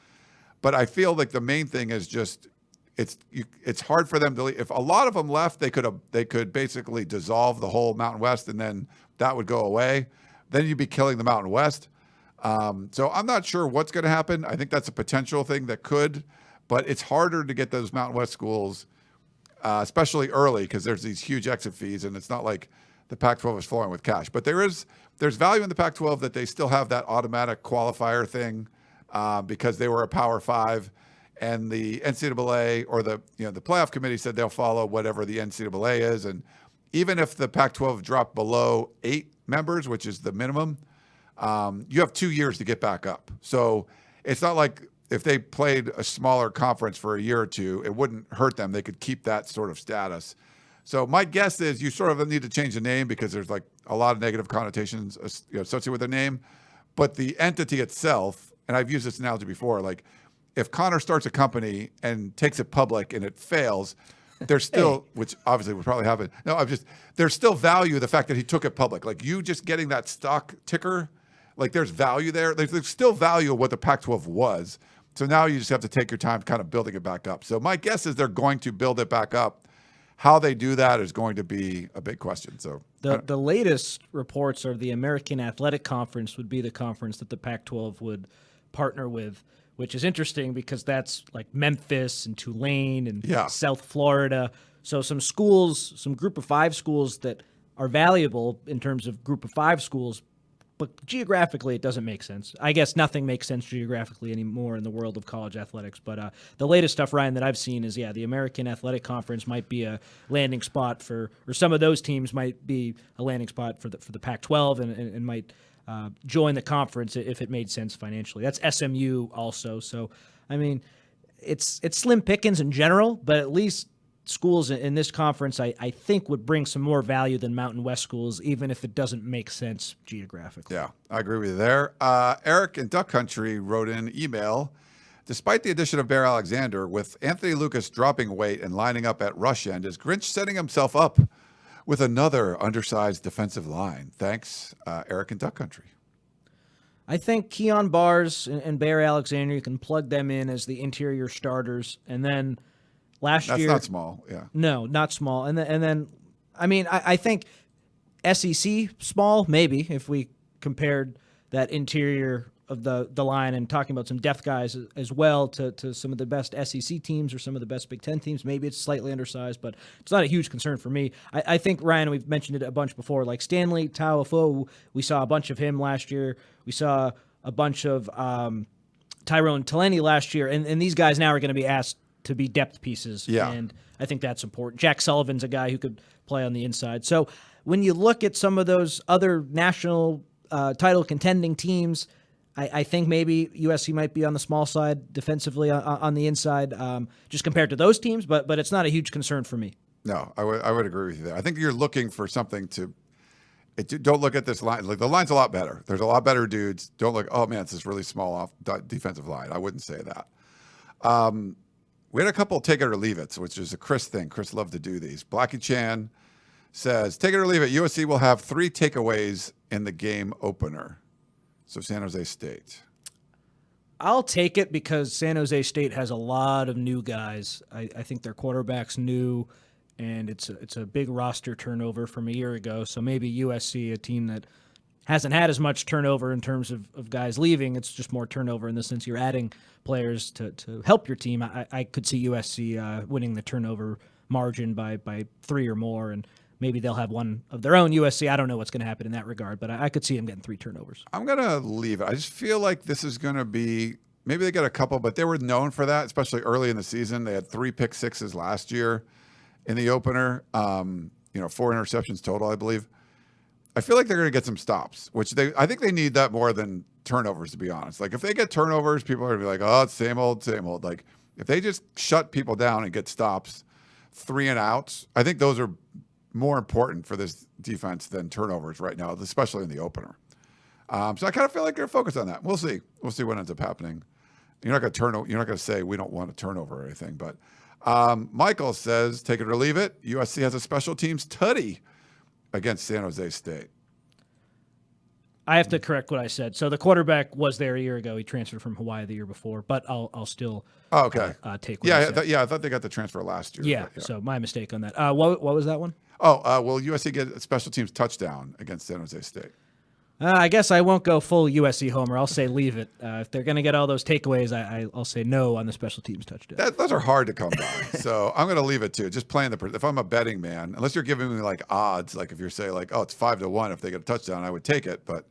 But I feel like the main thing is just it's hard for them to leave. If a lot of them left, they could basically dissolve the whole Mountain West, and then that would go away. Then you'd be killing the Mountain West. So I'm not sure what's going to happen. I think that's a potential thing that could. But it's harder to get those Mountain West schools, especially early, because there's these huge exit fees, and it's not like the Pac-12 is flowing with cash. But there's value in the Pac-12 that they still have that automatic qualifier thing because they were a Power 5, and the NCAA or the playoff committee said they'll follow whatever the NCAA is. And even if the Pac-12 dropped below 8 members, which is the minimum, you have 2 years to get back up. So it's not like if they played a smaller conference for a year or two, it wouldn't hurt them. They could keep that sort of status. So my guess is you sort of need to change the name because there's like a lot of negative connotations associated with the name. But the entity itself, and I've used this analogy before, like if Connor starts a company and takes it public and it fails, there's still, which obviously would probably happen. No, there's still value in the fact that he took it public. Like you just getting that stock ticker, like there's value there. There's still value of what the Pac-12 was. So now you just have to take your time kind of building it back up. So my guess is they're going to build it back up. How they do that is going to be a big question. So the latest reports are the American Athletic Conference would be the conference that the Pac-12 would partner with, which is interesting because that's like Memphis and Tulane and South Florida. So some schools, some group of 5 schools that are valuable in terms of group of 5 schools, but geographically, it doesn't make sense. I guess nothing makes sense geographically anymore in the world of college athletics. But the latest stuff, Ryan, that I've seen is, the American Athletic Conference might be a landing spot or some of those teams might be a landing spot for the Pac-12 and might join the conference if it made sense financially. That's SMU also. So, I mean, it's slim pickings in general, but at least schools in this conference, I think, would bring some more value than Mountain West schools, even if it doesn't make sense geographically. Yeah, I agree with you there. Eric in Duck Country wrote in an email. Despite the addition of Bear Alexander, with Anthony Lucas dropping weight and lining up at rush end, is Grinch setting himself up with another undersized defensive line? Thanks, Eric in Duck Country. I think Keon Bars and Bear Alexander, you can plug them in as the interior starters, and then last year... That's not small, yeah. No, not small. And then I mean, I think SEC small, maybe, if we compared that interior the line and talking about some depth guys as well to some of the best SEC teams or some of the best Big Ten teams. Maybe it's slightly undersized, but it's not a huge concern for me. I think, Ryan, we've mentioned it a bunch before, like Stanley Taufo, we saw a bunch of him last year. We saw a bunch of Tyrone Taleni last year, and these guys now are going to be asked to be depth pieces, and I think that's important. Jack Sullivan's a guy who could play on the inside. So when you look at some of those other national title contending teams, I think maybe USC might be on the small side defensively on the inside, just compared to those teams, but it's not a huge concern for me. No, I would agree with you there. I think you're looking for something to don't look at this line. Like, the line's a lot better. There's a lot better dudes. Don't look, oh man, it's this really small defensive line. I wouldn't say that. We had a couple take it or leave it, which is a Chris thing. Chris loved to do these. Blackie Chan says, take it or leave it. USC will have 3 takeaways in the game opener. So San Jose State. I'll take it because San Jose State has a lot of new guys. I think their quarterback's new, and it's a big roster turnover from a year ago. So maybe USC, a team that hasn't had as much turnover in terms of guys leaving. It's just more turnover in the sense you're adding players to help your team. I could see USC winning the turnover margin by 3 or more, and maybe they'll have one of their own. USC, I don't know what's going to happen in that regard, but I could see them getting 3 turnovers. I'm going to leave it. I just feel like this is going to be, maybe they get a couple, but they were known for that, especially early in the season. They had 3 pick sixes last year in the opener, 4 interceptions total, I believe. I feel like they're going to get some stops, which I think they need that more than turnovers, to be honest. Like, if they get turnovers, people are going to be like, oh, it's same old, same old. Like, if they just shut people down and get stops, 3 and outs, I think those are more important for this defense than turnovers right now, especially in the opener. So I kind of feel like they're focused on that. We'll see. We'll see what ends up happening. You're not going to say we don't want a turnover or anything, but Michael says, take it or leave it. USC has a special teams tutty against San Jose State. I have to correct what I said. So the quarterback was there a year ago. He transferred from Hawaii the year before, but I'll still take what I said. I thought they got the transfer last year. Yeah, so my mistake on that. What was that one? Will USC get a special teams touchdown against San Jose State? I guess I won't go full USC homer. I'll say leave it. If they're going to get all those takeaways, I'll say no on the special teams touchdown. Those are hard to come by. So I'm going to leave it too. Just playing if I'm a betting man, unless you're giving me like odds, like if you're saying like, oh, it's 5-1 if they get a touchdown, I would take it, but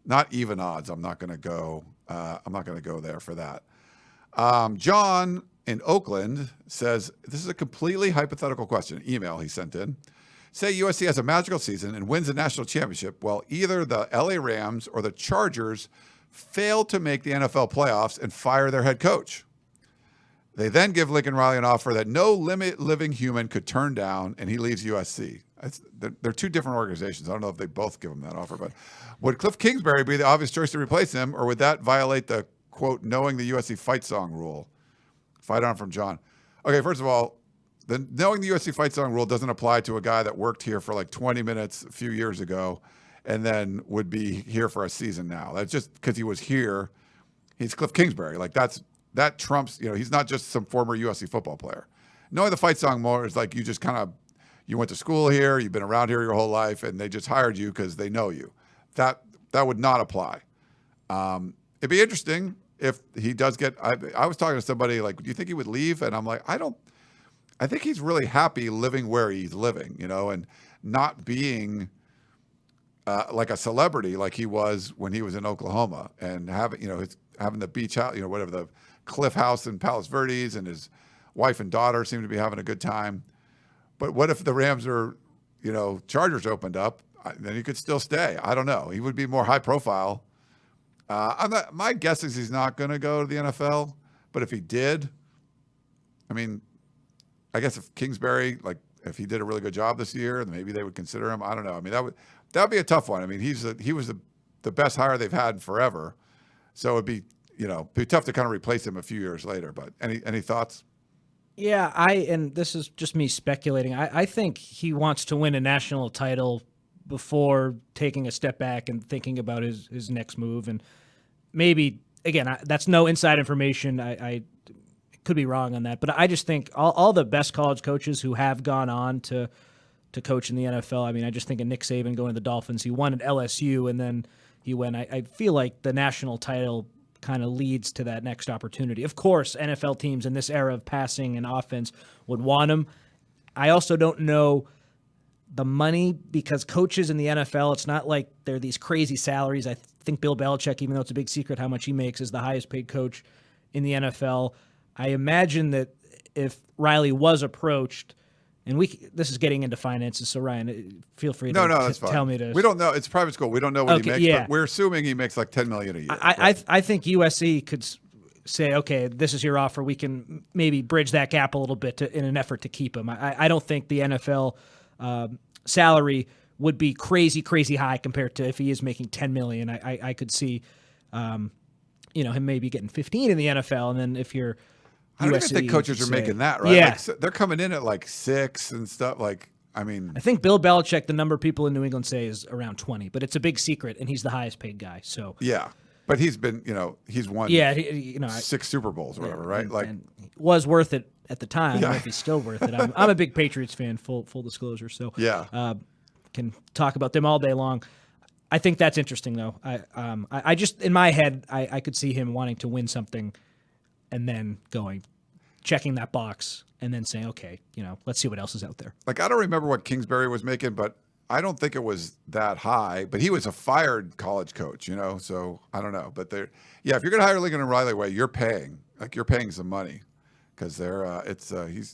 not even odds. I'm not going to go. I'm not going to go there for that. John in Oakland says, this is a completely hypothetical question. Email he sent in. Say USC has a magical season and wins a national championship while either the LA Rams or the Chargers fail to make the NFL playoffs and fire their head coach. They then give Lincoln Riley an offer that no living human could turn down, and he leaves USC. They're 2 different organizations. I don't know if they both give him that offer, but would Cliff Kingsbury be the obvious choice to replace him, or would that violate the, quote, knowing the USC fight song rule? Fight on from John. Okay, first of all, knowing the USC fight song rule doesn't apply to a guy that worked here for like 20 minutes a few years ago and then would be here for a season now. That's just because he was here. He's Cliff Kingsbury. Like, that trumps, he's not just some former USC football player. Knowing the fight song more is like you just kind of, you went to school here, you've been around here your whole life, and they just hired you because they know you. That would not apply. It'd be interesting if he does get, I was talking to somebody like, do you think he would leave? And I'm like, I think he's really happy living where he's living, and not being like a celebrity like he was when he was in Oklahoma and having the beach house, whatever, the cliff house in Palos Verdes, and his wife and daughter seem to be having a good time. But what if the Rams or, Chargers opened up? Then he could still stay. I don't know. He would be more high profile. My guess is he's not going to go to the NFL. But if he did, I guess if Kingsbury, like if he did a really good job this year, then maybe they would consider him. I don't know. That would be a tough one. He was the best hire they've had in forever. So it'd be tough to kind of replace him a few years later. But any thoughts? Yeah, and this is just me speculating. I think he wants to win a national title before taking a step back and thinking about his next move. And maybe, again, that's no inside information. I could be wrong on that, but I just think all the best college coaches who have gone on to coach in the NFL, I just think of Nick Saban going to the Dolphins. He won at LSU, and then he went. I feel like the national title kind of leads to that next opportunity. Of course, NFL teams in this era of passing and offense would want him. I also don't know the money, because coaches in the NFL, it's not like they're these crazy salaries. I think Bill Belichick, even though it's a big secret how much he makes, is the highest paid coach in the NFL. I imagine that if Riley was approached, and this is getting into finances, so Ryan, feel free to that's fine. tell me to. We don't know. It's private school. We don't know what he makes, but we're assuming he makes like $10 million a year. I think USC could say, okay, this is your offer. We can maybe bridge that gap a little bit in an effort to keep him. I don't think the NFL salary would be crazy high compared to if he is making $10 million. I could see, him maybe getting 15 in the NFL, and then if you're I don't even think coaches are making that, right? Yeah. Like, they're coming in at like 6 and stuff. Like, I mean, I think Bill Belichick, the number of people in New England say is around 20, but it's a big secret, and he's the highest paid guy. So yeah, but he's been, he's won 6 Super Bowls or whatever, right? And was worth it at the time. I don't know if he's still worth it. I'm a big Patriots fan, full disclosure. So can talk about them all day long. I think that's interesting, though. I just, in my head, I could see him wanting to win something and then checking that box and then saying, okay, let's see what else is out there. Like, I don't remember what Kingsbury was making, but I don't think it was that high. But he was a fired college coach, so I don't know. But if you're going to hire Lincoln and Riley Way, you're paying some money. Because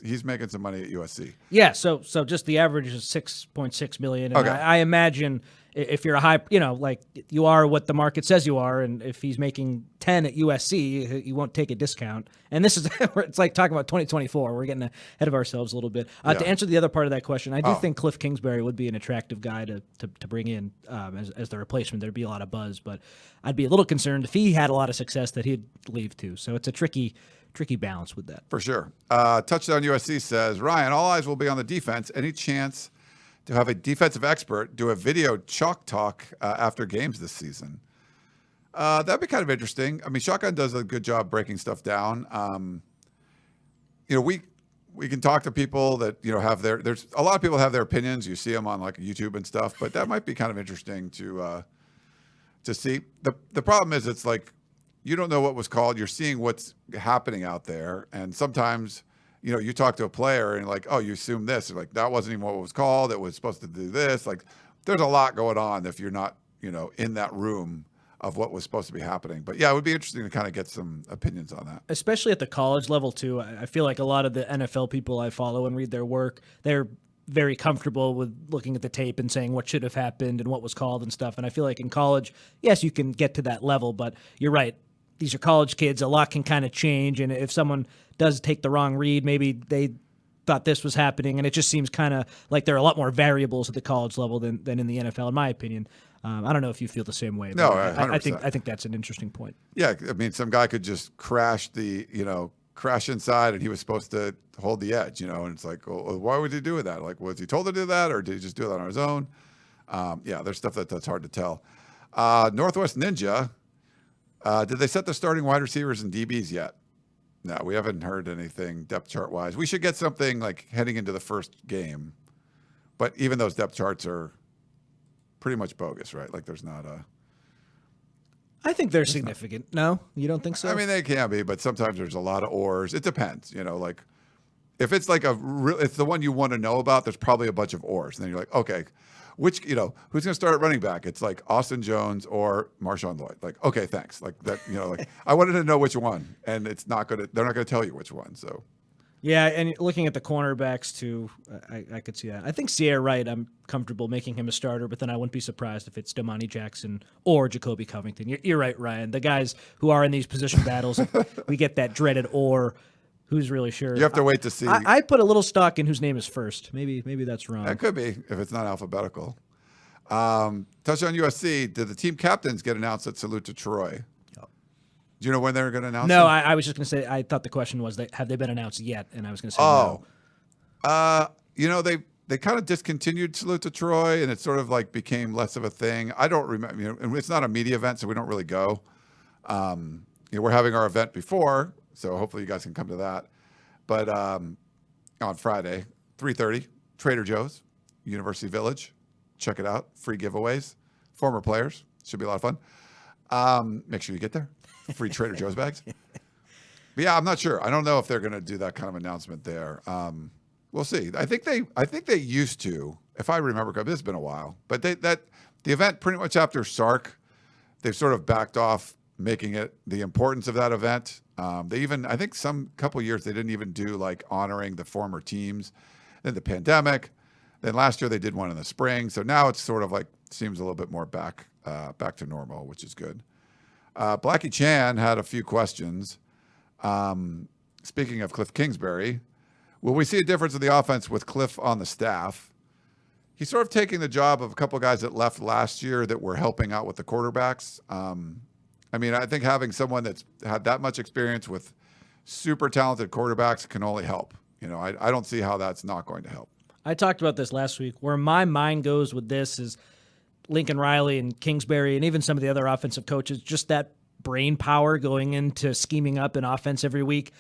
he's making some money at USC. Yeah, so just the average is $6.6 million. And okay. I imagine if you're a high, like you are what the market says you are, and if he's making 10 at USC, you won't take a discount. And this is it's like talking about 2024. We're getting ahead of ourselves a little bit. To answer the other part of that question, I do think Cliff Kingsbury would be an attractive guy to bring in as the replacement. There'd be a lot of buzz, but I'd be a little concerned if he had a lot of success that he'd leave too. So it's a tricky balance with that. For sure. Touchdown USC says, Ryan, all eyes will be on the defense. Any chance to have a defensive expert do a video chalk talk after games this season? That'd be kind of interesting. I mean, Shotgun does a good job breaking stuff down. We can talk to people that, there's a lot of people have their opinions. You see them on like YouTube and stuff, but that might be kind of interesting to see. The problem is it's like, you don't know what was called. You're seeing what's happening out there. And sometimes, you talk to a player and like, oh, you assume this. You're like, that wasn't even what was called. It was supposed to do this. Like, there's a lot going on if you're not, in that room of what was supposed to be happening. But yeah, it would be interesting to kind of get some opinions on that. Especially at the college level too. I feel like a lot of the NFL people I follow and read their work, they're very comfortable with looking at the tape and saying what should have happened and what was called and stuff. And I feel like in college, yes, you can get to that level, but you're right. These are college kids. A lot can kind of change. And if someone does take the wrong read, maybe they thought this was happening. And it just seems kind of like there are a lot more variables at the college level than in the NFL, in my opinion. I don't know if you feel the same way. No, I think that's an interesting point. Yeah. I mean, some guy could just crash inside and he was supposed to hold the edge, and it's like, well, why would he do that? Like, was he told to do that or did he just do that on his own? There's stuff that's hard to tell. Northwest Ninja. Did they set the starting wide receivers and DBs yet? No, we haven't heard anything depth chart wise. We should get something like heading into the first game, but even those depth charts are pretty much bogus, right? Like there's not a. I think they're significant. No, you don't think so? I mean, they can be, but sometimes there's a lot of ors. It depends, like if it's like it's the one you want to know about, there's probably a bunch of ors. And then you're like, okay, which, who's going to start at running back? It's like Austin Jones or Marshawn Lloyd. Like, okay, thanks. Like that, like I wanted to know which one, and they're not going to tell you which one. So. Yeah, and looking at the cornerbacks too, I could see that. I think Sierra Wright, I'm comfortable making him a starter, but then I wouldn't be surprised if it's Damani Jackson or Jacoby Covington. You're right, Ryan. The guys who are in these position battles, we get that dreaded or. Who's really sure? You have to wait to see. I put a little stock in whose name is first. Maybe that's wrong. That could be if it's not alphabetical. Touchdown USC. Did the team captains get announced at Salute to Troy? Oh. Do you know when they were going to announce No, them? I was just going to say, I thought the question was, have they been announced yet? And I was going to say no. They kind of discontinued Salute to Troy, and it sort of like became less of a thing. I don't remember. And it's not a media event, so we don't really go. We're having our event before. So hopefully you guys can come to that. But on Friday, 3:30, Trader Joe's, University Village. Check it out. Free giveaways. Former players. Should be a lot of fun. Make sure you get there. Free Trader Joe's bags. But yeah, I'm not sure. I don't know if they're going to do that kind of announcement there. We'll see. I think they used to, if I remember correctly. This has been a while, but the event pretty much after Sark, they've sort of backed off making it the importance of that event. They even, I think some couple of years they didn't even do like honoring the former teams. Then the pandemic. Then last year they did one in the spring. So now it's sort of like seems a little bit more back to normal, which is good. Blackie Chan had a few questions. Speaking of Cliff Kingsbury, will we see a difference in the offense with Cliff on the staff? He's sort of taking the job of a couple of guys that left last year that were helping out with the quarterbacks. I mean, I think having someone that's had that much experience with super talented quarterbacks can only help. You know, I don't see how that's not going to help. I talked about this last week. Where my mind goes with this is Lincoln Riley and Kingsbury and even some of the other offensive coaches, just that brain power going into scheming up an offense every week.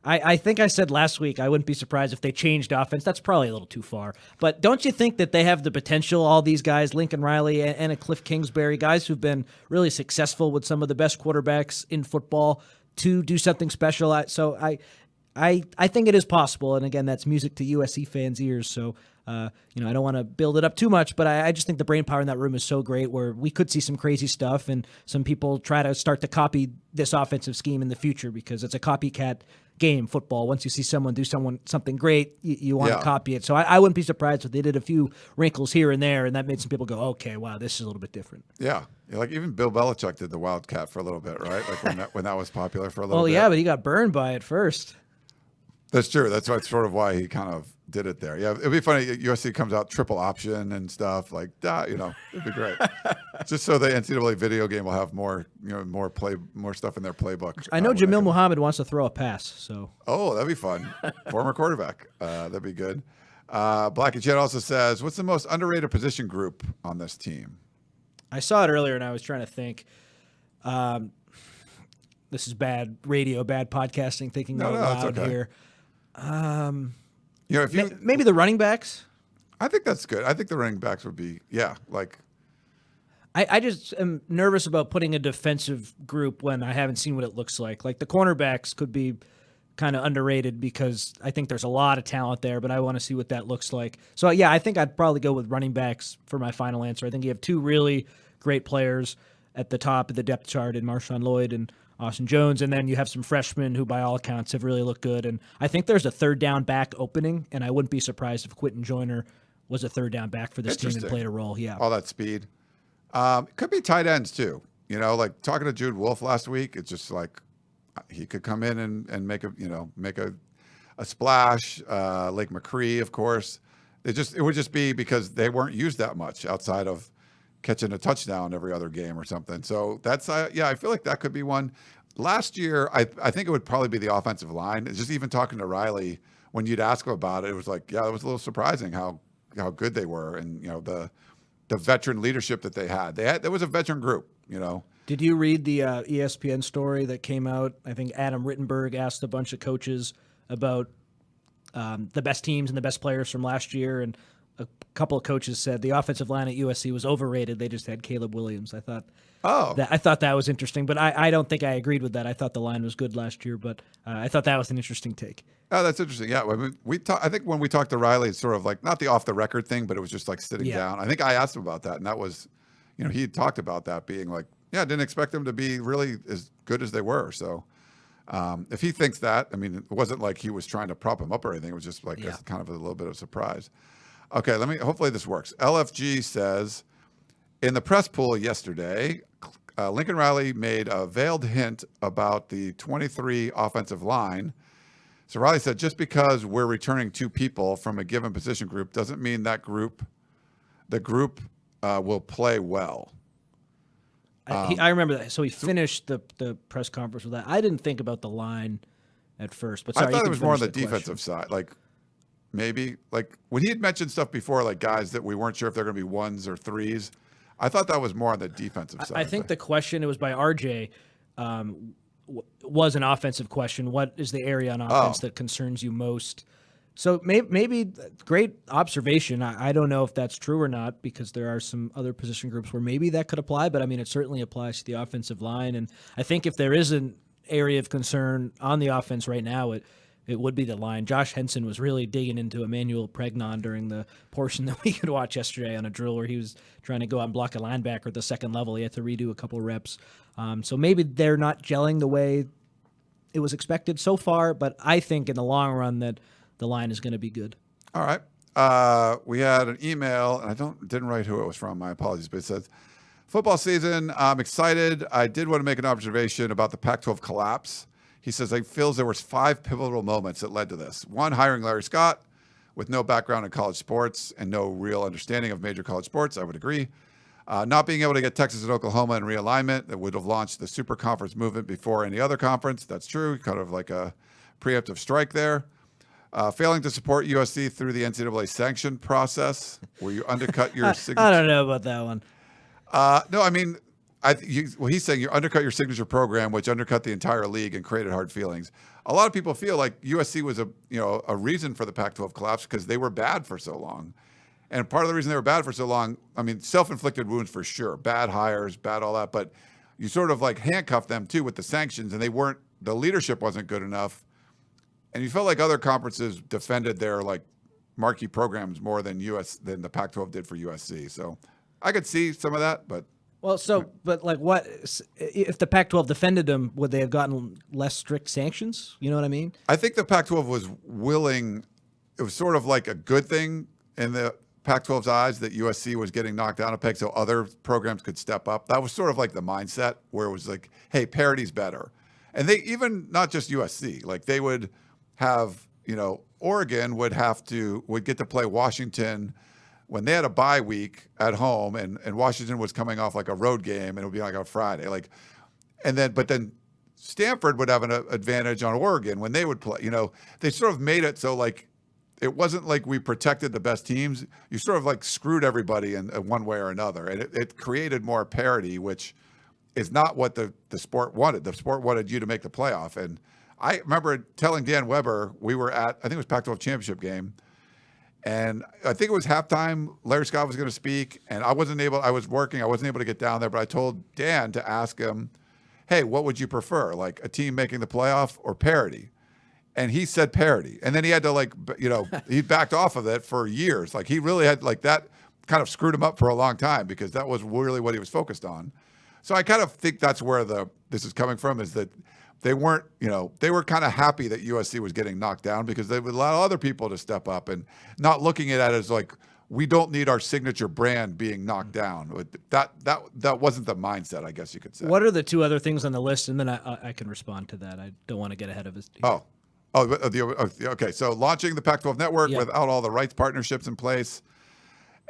I think I said last week I wouldn't be surprised if they changed offense. That's probably a little too far. But don't you think that they have the potential, all these guys, Lincoln Riley and a Cliff Kingsbury, guys who've been really successful with some of the best quarterbacks in football, to do something special? So I think it is possible. And again, that's music to USC fans' ears. So, I don't want to build it up too much, but I just think the brain power in that room is so great where we could see some crazy stuff and some people try to start to copy this offensive scheme in the future because it's a copycat game, football. Once you see someone do something great, you want to copy it. So I wouldn't be surprised if they did a few wrinkles here and there, and that made some people go, okay, wow, this is a little bit different. Yeah. Like even Bill Belichick did the Wildcat for a little bit, right? Like when that was popular for a little bit. Well, yeah, but he got burned by it first. That's true. That's sort of why he kind of did it there. Yeah, it'd be funny. USC comes out triple option and stuff like that. It'd be great. Just so the NCAA video game will have more stuff in their playbook. I know Jamil Muhammad wants to throw a pass. So that'd be fun. Former quarterback. That'd be good. Blackie Chet also says, "What's the most underrated position group on this team?" I saw it earlier and I was trying to think. This is bad radio, bad podcasting. Thinking out loud here. Maybe the running backs. I think that's good. I think the running backs would be, I just am nervous about putting a defensive group when I haven't seen what it looks like. Like the cornerbacks could be kind of underrated because I think there's a lot of talent there, but I want to see what that looks like. So I think I'd probably go with running backs for my final answer. I think you have two really great players at the top of the depth chart in Marshawn Lloyd and Austin Jones, and then you have some freshmen who, by all accounts, have really looked good. And I think there's a third down back opening, and I wouldn't be surprised if Quentin Joyner was a third down back for this team and played a role. Yeah, all that speed. Could be tight ends too. Like talking to Jude Wolf last week, it's just like he could come in and make a splash. Lake McCree, of course. It would just be because they weren't used that much outside of catching a touchdown every other game or something. So that's, I feel like that could be one. Last year, I think it would probably be the offensive line. It's just even talking to Riley, when you'd ask him about it, it was like, it was a little surprising how good they were. And, the veteran leadership that they had. There was a veteran group, Did you read the ESPN story that came out? I think Adam Rittenberg asked a bunch of coaches about the best teams and the best players from last year, and a couple of coaches said the offensive line at USC was overrated. They just had Caleb Williams. I thought that was interesting, but I don't think I agreed with that. I thought the line was good last year, but I thought that was an interesting take. Oh, that's interesting. Yeah, I think when we talked to Riley, it's sort of like not the off the record thing, but it was just like sitting down. I think I asked him about that, and that was, he had talked about that being like, I didn't expect them to be really as good as they were. So if he thinks that, I mean, it wasn't like he was trying to prop him up or anything. It was just like kind of a little bit of a surprise. Okay, hopefully this works. LFG says, in the press pool yesterday, Lincoln Riley made a veiled hint about the 23 offensive line. So Riley said, just because we're returning two people from a given position group doesn't mean the group will play well. I remember that. So he finished the press conference with that. I didn't think about the line at first, but sorry, I thought it was more on the defensive side. Like maybe like when he had mentioned stuff before, like guys that we weren't sure if they're going to be ones or threes. I thought that was more on the defensive side. I think the question, it was by RJ, was an offensive question. What is the area on offense that concerns you most? So maybe great observation. I don't know if that's true or not because there are some other position groups where maybe that could apply, but I mean, it certainly applies to the offensive line. And I think if there is an area of concern on the offense right now, it would be the line. Josh Henson was really digging into Emmanuel Pregnon during the portion that we could watch yesterday on a drill where he was trying to go out and block a linebacker at the second level. He had to redo a couple of reps. So maybe they're not gelling the way it was expected so far, but I think in the long run that the line is going to be good. All right. We had an email, and I didn't write who it was from. My apologies, but it says, football season, I'm excited. I did want to make an observation about the Pac-12 collapse. He says he feels there was 5 pivotal moments that led to this. 1, hiring Larry Scott with no background in college sports and no real understanding of major college sports. I would agree. Not being able to get Texas and Oklahoma in realignment that would have launched the super conference movement before any other conference. That's true. Kind of like a preemptive strike there. Failing to support USC through the NCAA sanction process where you undercut your signature. I don't know about that one. No, I mean, he's saying you undercut your signature program, which undercut the entire league and created hard feelings. A lot of people feel like USC was a reason for the Pac-12 collapse because they were bad for so long. And part of the reason they were bad for so long, I mean, self-inflicted wounds for sure, bad hires, bad all that, but you sort of like handcuffed them too with the sanctions, and the leadership wasn't good enough. And you felt like other conferences defended their like marquee programs more than the Pac-12 did for USC. So I could see some of that, but. Well, but like what, if the Pac-12 defended them, would they have gotten less strict sanctions? You know what I mean? I think the Pac-12 was willing, it was sort of like a good thing in the Pac-12's eyes that USC was getting knocked down a peg so other programs could step up. That was sort of like the mindset where it was like, hey, parity's better. And they even, not just USC, like they would have, Oregon would get to play Washington when they had a bye week at home and Washington was coming off like a road game and it would be like on Friday. But then Stanford would have an advantage on Oregon when they would play. They sort of made it so like it wasn't like we protected the best teams. You sort of like screwed everybody in one way or another. And it created more parity, which is not what the sport wanted. The sport wanted you to make the playoff. And I remember telling Dan Weber, we were at, I think it was Pac-12 championship game, and I think it was halftime. Larry Scott was going to speak, and I was working. I wasn't able to get down there, but I told Dan to ask him, hey, what would you prefer? Like a team making the playoff or parity? And he said parity. And then he had to he backed off of it for years. Like he really had that kind of screwed him up for a long time because that was really what he was focused on. So I kind of think that's where this is coming from, is that they weren't, they were kind of happy that USC was getting knocked down because they would allow other people to step up and not looking at it as like, we don't need our signature brand being knocked down. That wasn't the mindset, I guess you could say. What are the 2 other things on the list? And then I can respond to that. I don't want to get ahead of it. Okay. So launching the Pac-12 network without all the rights partnerships in place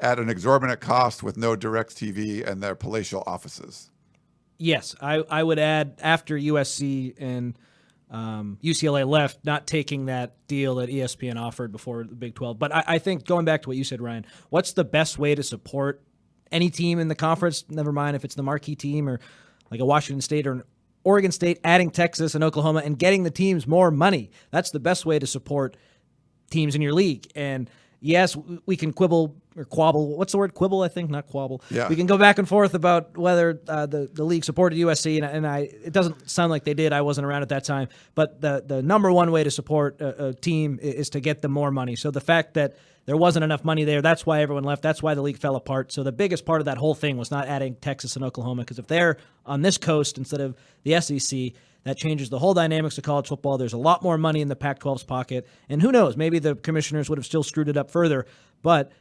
at an exorbitant cost with no direct TV and their palatial offices. Yes, I would add after USC and UCLA left, not taking that deal that ESPN offered before the Big 12. But I think going back to what you said, Ryan, what's the best way to support any team in the conference? Never mind if it's the marquee team or like a Washington State or an Oregon State, adding Texas and Oklahoma and getting the teams more money. That's the best way to support teams in your league. And yes, we can quibble or quabble. What's the word? Quibble, I think, not quabble. Yeah. We can go back and forth about whether the league supported USC, and it doesn't sound like they did. I wasn't around at that time. But the number one way to support a team is to get them more money. So the fact that there wasn't enough money there, that's why everyone left. That's why the league fell apart. So the biggest part of that whole thing was not adding Texas and Oklahoma, because if they're on this coast instead of the SEC, that changes the whole dynamics of college football. There's a lot more money in the Pac-12's pocket. And who knows, maybe the commissioners would have still screwed it up further. But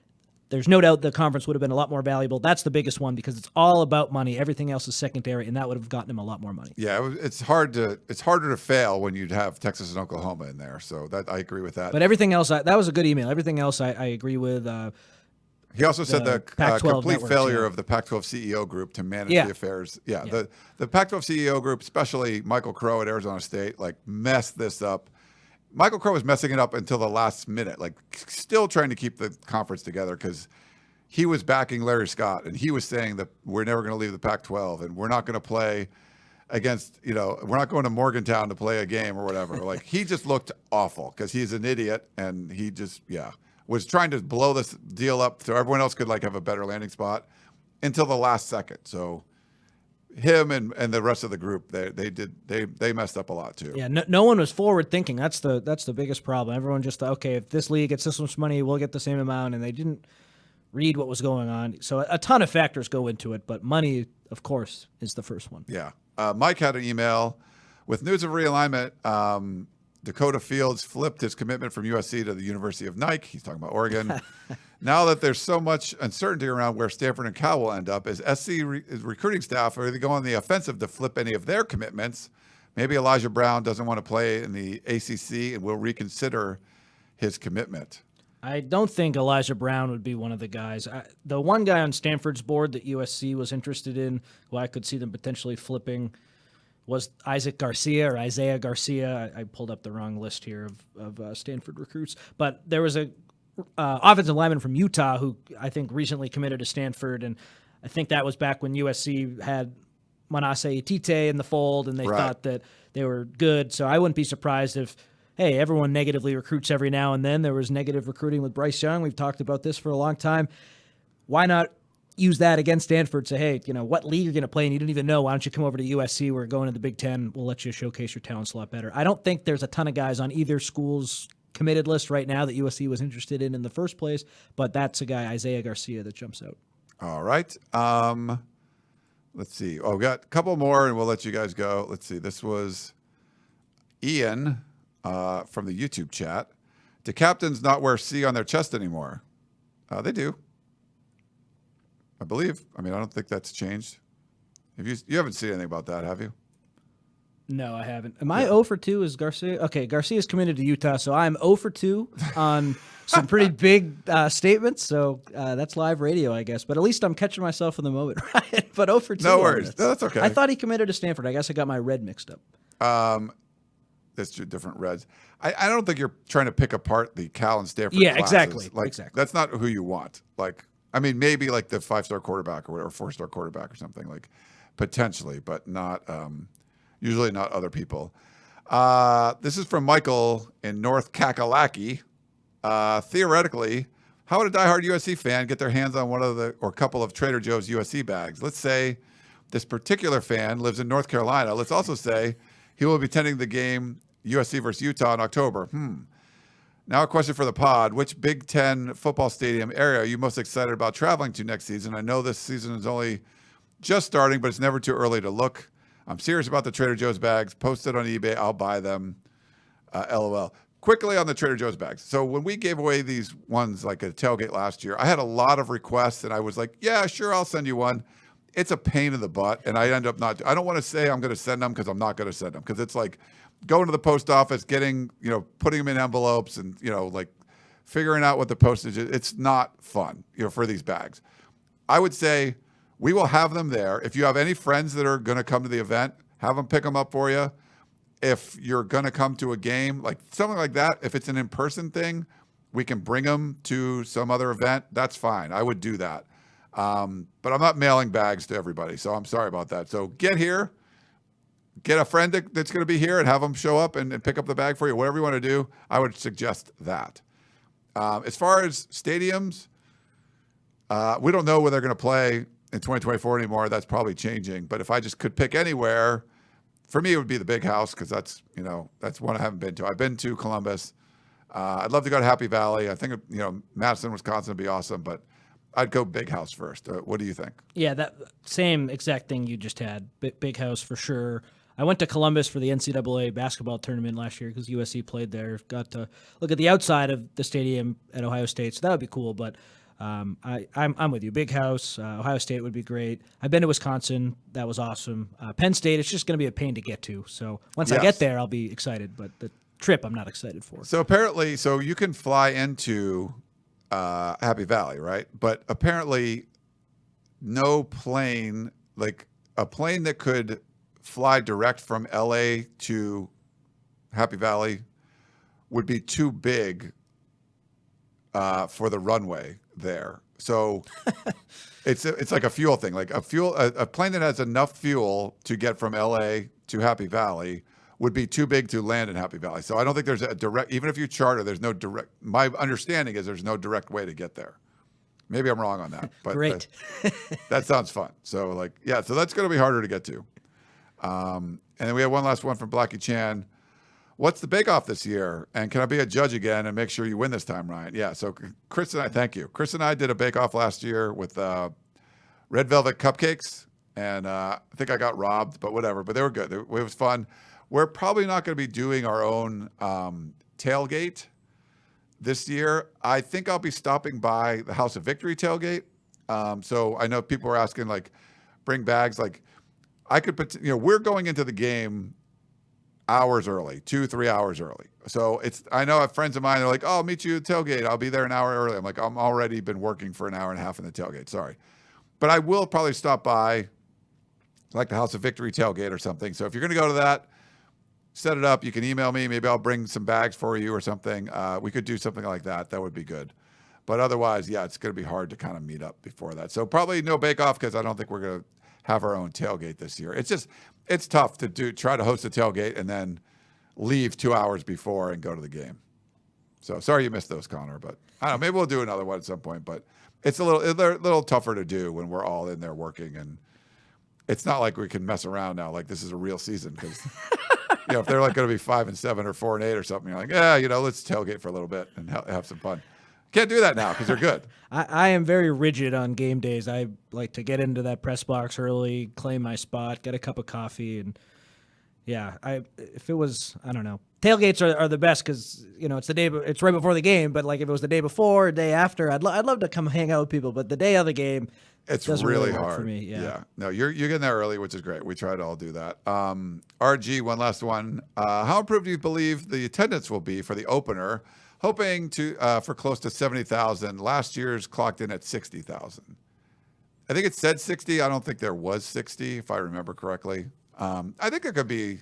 there's no doubt the conference would have been a lot more valuable. That's the biggest one because it's all about money. Everything else is secondary, and that would have gotten them a lot more money. Yeah, it's harder to fail when you'd have Texas and Oklahoma in there. So I agree with that. But everything else, that was a good email. Everything else I agree with. He also said the complete failure of the Pac-12 CEO group to manage the affairs. Yeah. The Pac-12 CEO group, especially Michael Crow at Arizona State, messed this up. Michael Crow was messing it up until the last minute, still trying to keep the conference together because he was backing Larry Scott and he was saying that we're never going to leave the Pac-12 and we're not going to play against, we're not going to Morgantown to play a game or whatever. Like, he just looked awful because he's an idiot, and he just, was trying to blow this deal up so everyone else could, like, have a better landing spot until the last second. So him and the rest of the group, they messed up a lot too. Yeah, no one was forward thinking. That's the biggest problem. Everyone just thought, okay, if this league gets this much money, we'll get the same amount, and they didn't read what was going on. So a ton of factors go into it, but money, of course, is the first one. Yeah. Mike had an email with news of realignment. Dakota Fields flipped his commitment from USC to the University of Nike. He's talking about Oregon. Now that there's so much uncertainty around where Stanford and Cal will end up, is SC recruiting staff are they go on the offensive to flip any of their commitments? Maybe Elijah Brown doesn't want to play in the ACC and will reconsider his commitment. I don't think Elijah Brown would be one of the guys. The one guy on Stanford's board that USC was interested in, who I could see them potentially flipping, was Isaac Garcia or Isaiah Garcia. I pulled up the wrong list here of Stanford recruits. But there was a offensive lineman from Utah who I think recently committed to Stanford, and I think that was back when USC had Manasseh Itite in the fold, and they thought that they were good. So I wouldn't be surprised if, hey, everyone negatively recruits every now and then. There was negative recruiting with Bryce Young. We've talked about this for a long time. Why not use that against Stanford? Say, hey, what league you're going to play and you didn't even know. Why don't you come over to USC? We're going to the Big Ten. We'll let you showcase your talents a lot better. I don't think there's a ton of guys on either school's committed list right now that USC was interested in the first place, but that's a guy, Isaiah Garcia, that jumps out. All right. Let's see. Oh, we got a couple more, and we'll let you guys go. Let's see. This was Ian from the YouTube chat. Do captains not wear C on their chest anymore? They do, I believe. I mean, I don't think that's changed. You haven't seen anything about that, have you? No, I haven't. Am I 0 for 2 as Garcia? Okay, Garcia's committed to Utah, so I'm 0 for 2 on some pretty big statements. So that's live radio, I guess. But at least I'm catching myself in the moment, Ryan. But 0 for 2. No worries. No, that's okay. I thought he committed to Stanford. I guess I got my red mixed up. That's two different reds. I don't think you're trying to pick apart the Cal and Stanford classes. Exactly. Like, exactly. That's not who you want. Like, I mean, maybe like the 5-star quarterback or whatever, 4-star quarterback or something, like potentially, but not usually not other people. This is from Michael in North Kakalaki. Theoretically, how would a diehard USC fan get their hands on one of the or couple of Trader Joe's USC bags? Let's say this particular fan lives in North Carolina. Let's also say he will be attending the game USC versus Utah in October. Now a question for the pod. Which Big Ten football stadium area are you most excited about traveling to next season? I know this season is only just starting, but it's never too early to look. I'm serious about the Trader Joe's bags. Post it on eBay. I'll buy them. LOL. Quickly on the Trader Joe's bags. So when we gave away these ones like at a tailgate last year, I had a lot of requests, and I was like, yeah, sure, I'll send you one. It's a pain in the butt, and I end up not. I don't want to say I'm going to send them because I'm not going to send them because it's like going to the post office, getting, putting them in envelopes and, like figuring out what the postage is. It's not fun, for these bags. I would say we will have them there. If you have any friends that are going to come to the event, have them pick them up for you. If you're going to come to a game, like something like that, if it's an in-person thing, we can bring them to some other event. That's fine. I would do that. But I'm not mailing bags to everybody, so I'm sorry about that. So get here, get a friend that's going to be here and have them show up and pick up the bag for you, whatever you want to do. I would suggest that. As far as stadiums, we don't know where they're going to play in 2024 anymore. That's probably changing. But if I just could pick anywhere, for me, it would be the Big House because that's one I haven't been to. I've been to Columbus. I'd love to go to Happy Valley. I think, Madison, Wisconsin would be awesome, but I'd go Big House first. What do you think? Yeah, that same exact thing you just had. Big House for sure. I went to Columbus for the NCAA basketball tournament last year because USC played there. Got to look at the outside of the stadium at Ohio State, so that would be cool. But I'm with you. Big House, Ohio State would be great. I've been to Wisconsin. That was awesome. Penn State, it's just going to be a pain to get to. So once I get there, I'll be excited. But the trip, I'm not excited for. So apparently, you can fly into Happy Valley, right? But apparently no plane, like a plane that could fly direct from LA to Happy Valley would be too big for the runway there. So it's like a fuel thing, like a plane that has enough fuel to get from LA to Happy Valley would be too big to land in Happy Valley. So I don't think there's a direct, even if you charter, there's no direct, my understanding is there's no direct way to get there. Maybe I'm wrong on that, but Great. That sounds fun. So like, yeah, so that's going to be harder to get to. And then we have one last one from Blackie Chan. What's the bake-off this year? And can I be a judge again and make sure you win this time, Ryan? Yeah, so Chris and I, thank you. Chris and I did a bake-off last year with red velvet cupcakes, and I think I got robbed, but whatever. But they were good. It was fun. We're probably not going to be doing our own tailgate this year. I think I'll be stopping by the House of Victory tailgate. So I know people are asking, like, bring bags. Like, I could put, we're going into the game hours early, 2-3 hours early. So I know I have friends of mine, they're like, oh, I'll meet you at tailgate. I'll be there an hour early. I'm like, I'm already been working for an hour and a half in the tailgate. Sorry. But I will probably stop by like the House of Victory tailgate or something. So if you're going to go to that, set it up. You can email me. Maybe I'll bring some bags for you or something. We could do something like that. That would be good. But otherwise, yeah, it's going to be hard to kind of meet up before that. So probably no bake-off because I don't think we're going to have our own tailgate this year. It's tough to try to host a tailgate and then leave 2 hours before and go to the game. So sorry you missed those, Connor, but I don't know, maybe we'll do another one at some point, but it's a little tougher to do when we're all in there working, and it's not like we can mess around now. Like this is a real season because, if they're like going to be 5-7 or 4-8 or something, you're like, yeah, let's tailgate for a little bit and have some fun. Can't do that now because they're good. I am very rigid on game days. I like to get into that press box early, claim my spot, get a cup of coffee, and yeah, if it was, I don't know. Tailgates are the best because it's the day, it's right before the game. But like if it was the day before, or day after, I'd love to come hang out with people. But the day of the game, it's doesn't really work hard for me. Yeah. No, you're getting there early, which is great. We try to all do that. RG, one last one. How improved do you believe the attendance will be for the opener? Hoping for close to 70,000. Last year's clocked in at 60,000. I think it said 60. I don't think there was 60, if I remember correctly. I think there could be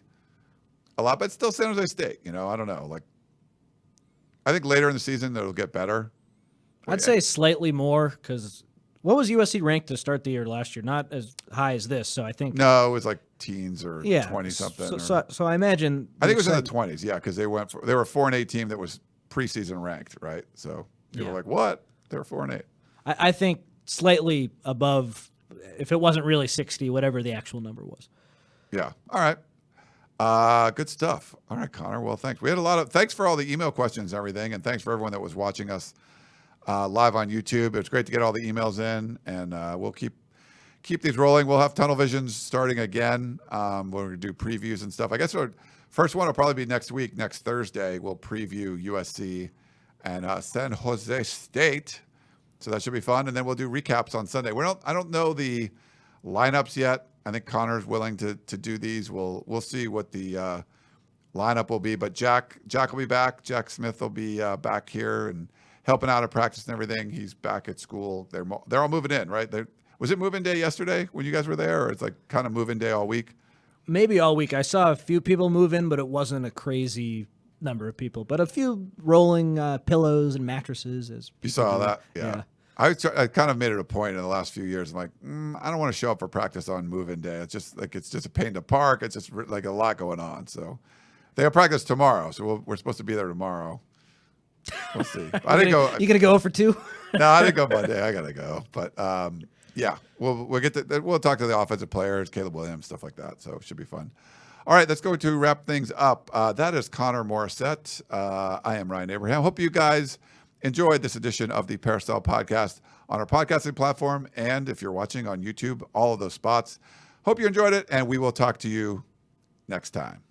a lot, but still San Jose State. I don't know. Like, I think later in the season it'll get better. I'd say slightly more because what was USC ranked to start the year last year? Not as high as this. So I think no, it was like teens or 20 something. So I imagine I think it was in the 20s. Yeah, because they were a 4-8 team that was preseason ranked, right? So people were like, what? They were 4-8. I think slightly above, if it wasn't really 60, whatever the actual number was. Yeah. All right. Good stuff. All right, Connor. Well, thanks. We had thanks for all the email questions and everything. And thanks for everyone that was watching us live on YouTube. It was great to get all the emails in, and we'll keep these rolling. We'll have Tunnel Visions starting again. We're going to do previews and stuff. I guess our first one will probably be next week, next Thursday. We'll preview USC and San Jose State. So that should be fun. And then we'll do recaps on Sunday. I don't know the lineups yet. I think Connor's willing to do these. We'll see what the lineup will be. But Jack will be back. Jack Smith will be back here and helping out at practice and everything. He's back at school. They're all moving in, right? Was it move-in day yesterday when you guys were there, or it's like kind of move-in day all week? Maybe all week. I saw a few people move in, but it wasn't a crazy number of people. But a few rolling pillows and mattresses. As you saw that? Yeah. I kind of made it a point in the last few years. I'm like, I don't want to show up for practice on move-in day. It's just a pain to park. It's just like a lot going on. So they have practice tomorrow. So we're supposed to be there tomorrow. We'll see. I didn't go. You gonna go for 2? No, I didn't go Monday. I gotta go. But yeah, we'll talk to the offensive players, Caleb Williams, stuff like that. So it should be fun. All right, let's go to wrap things up. That is Connor Morrissette. I am Ryan Abraham. Hope you guys enjoyed this edition of the Peristyle Podcast on our podcasting platform. And if you're watching on YouTube, all of those spots. Hope you enjoyed it, and we will talk to you next time.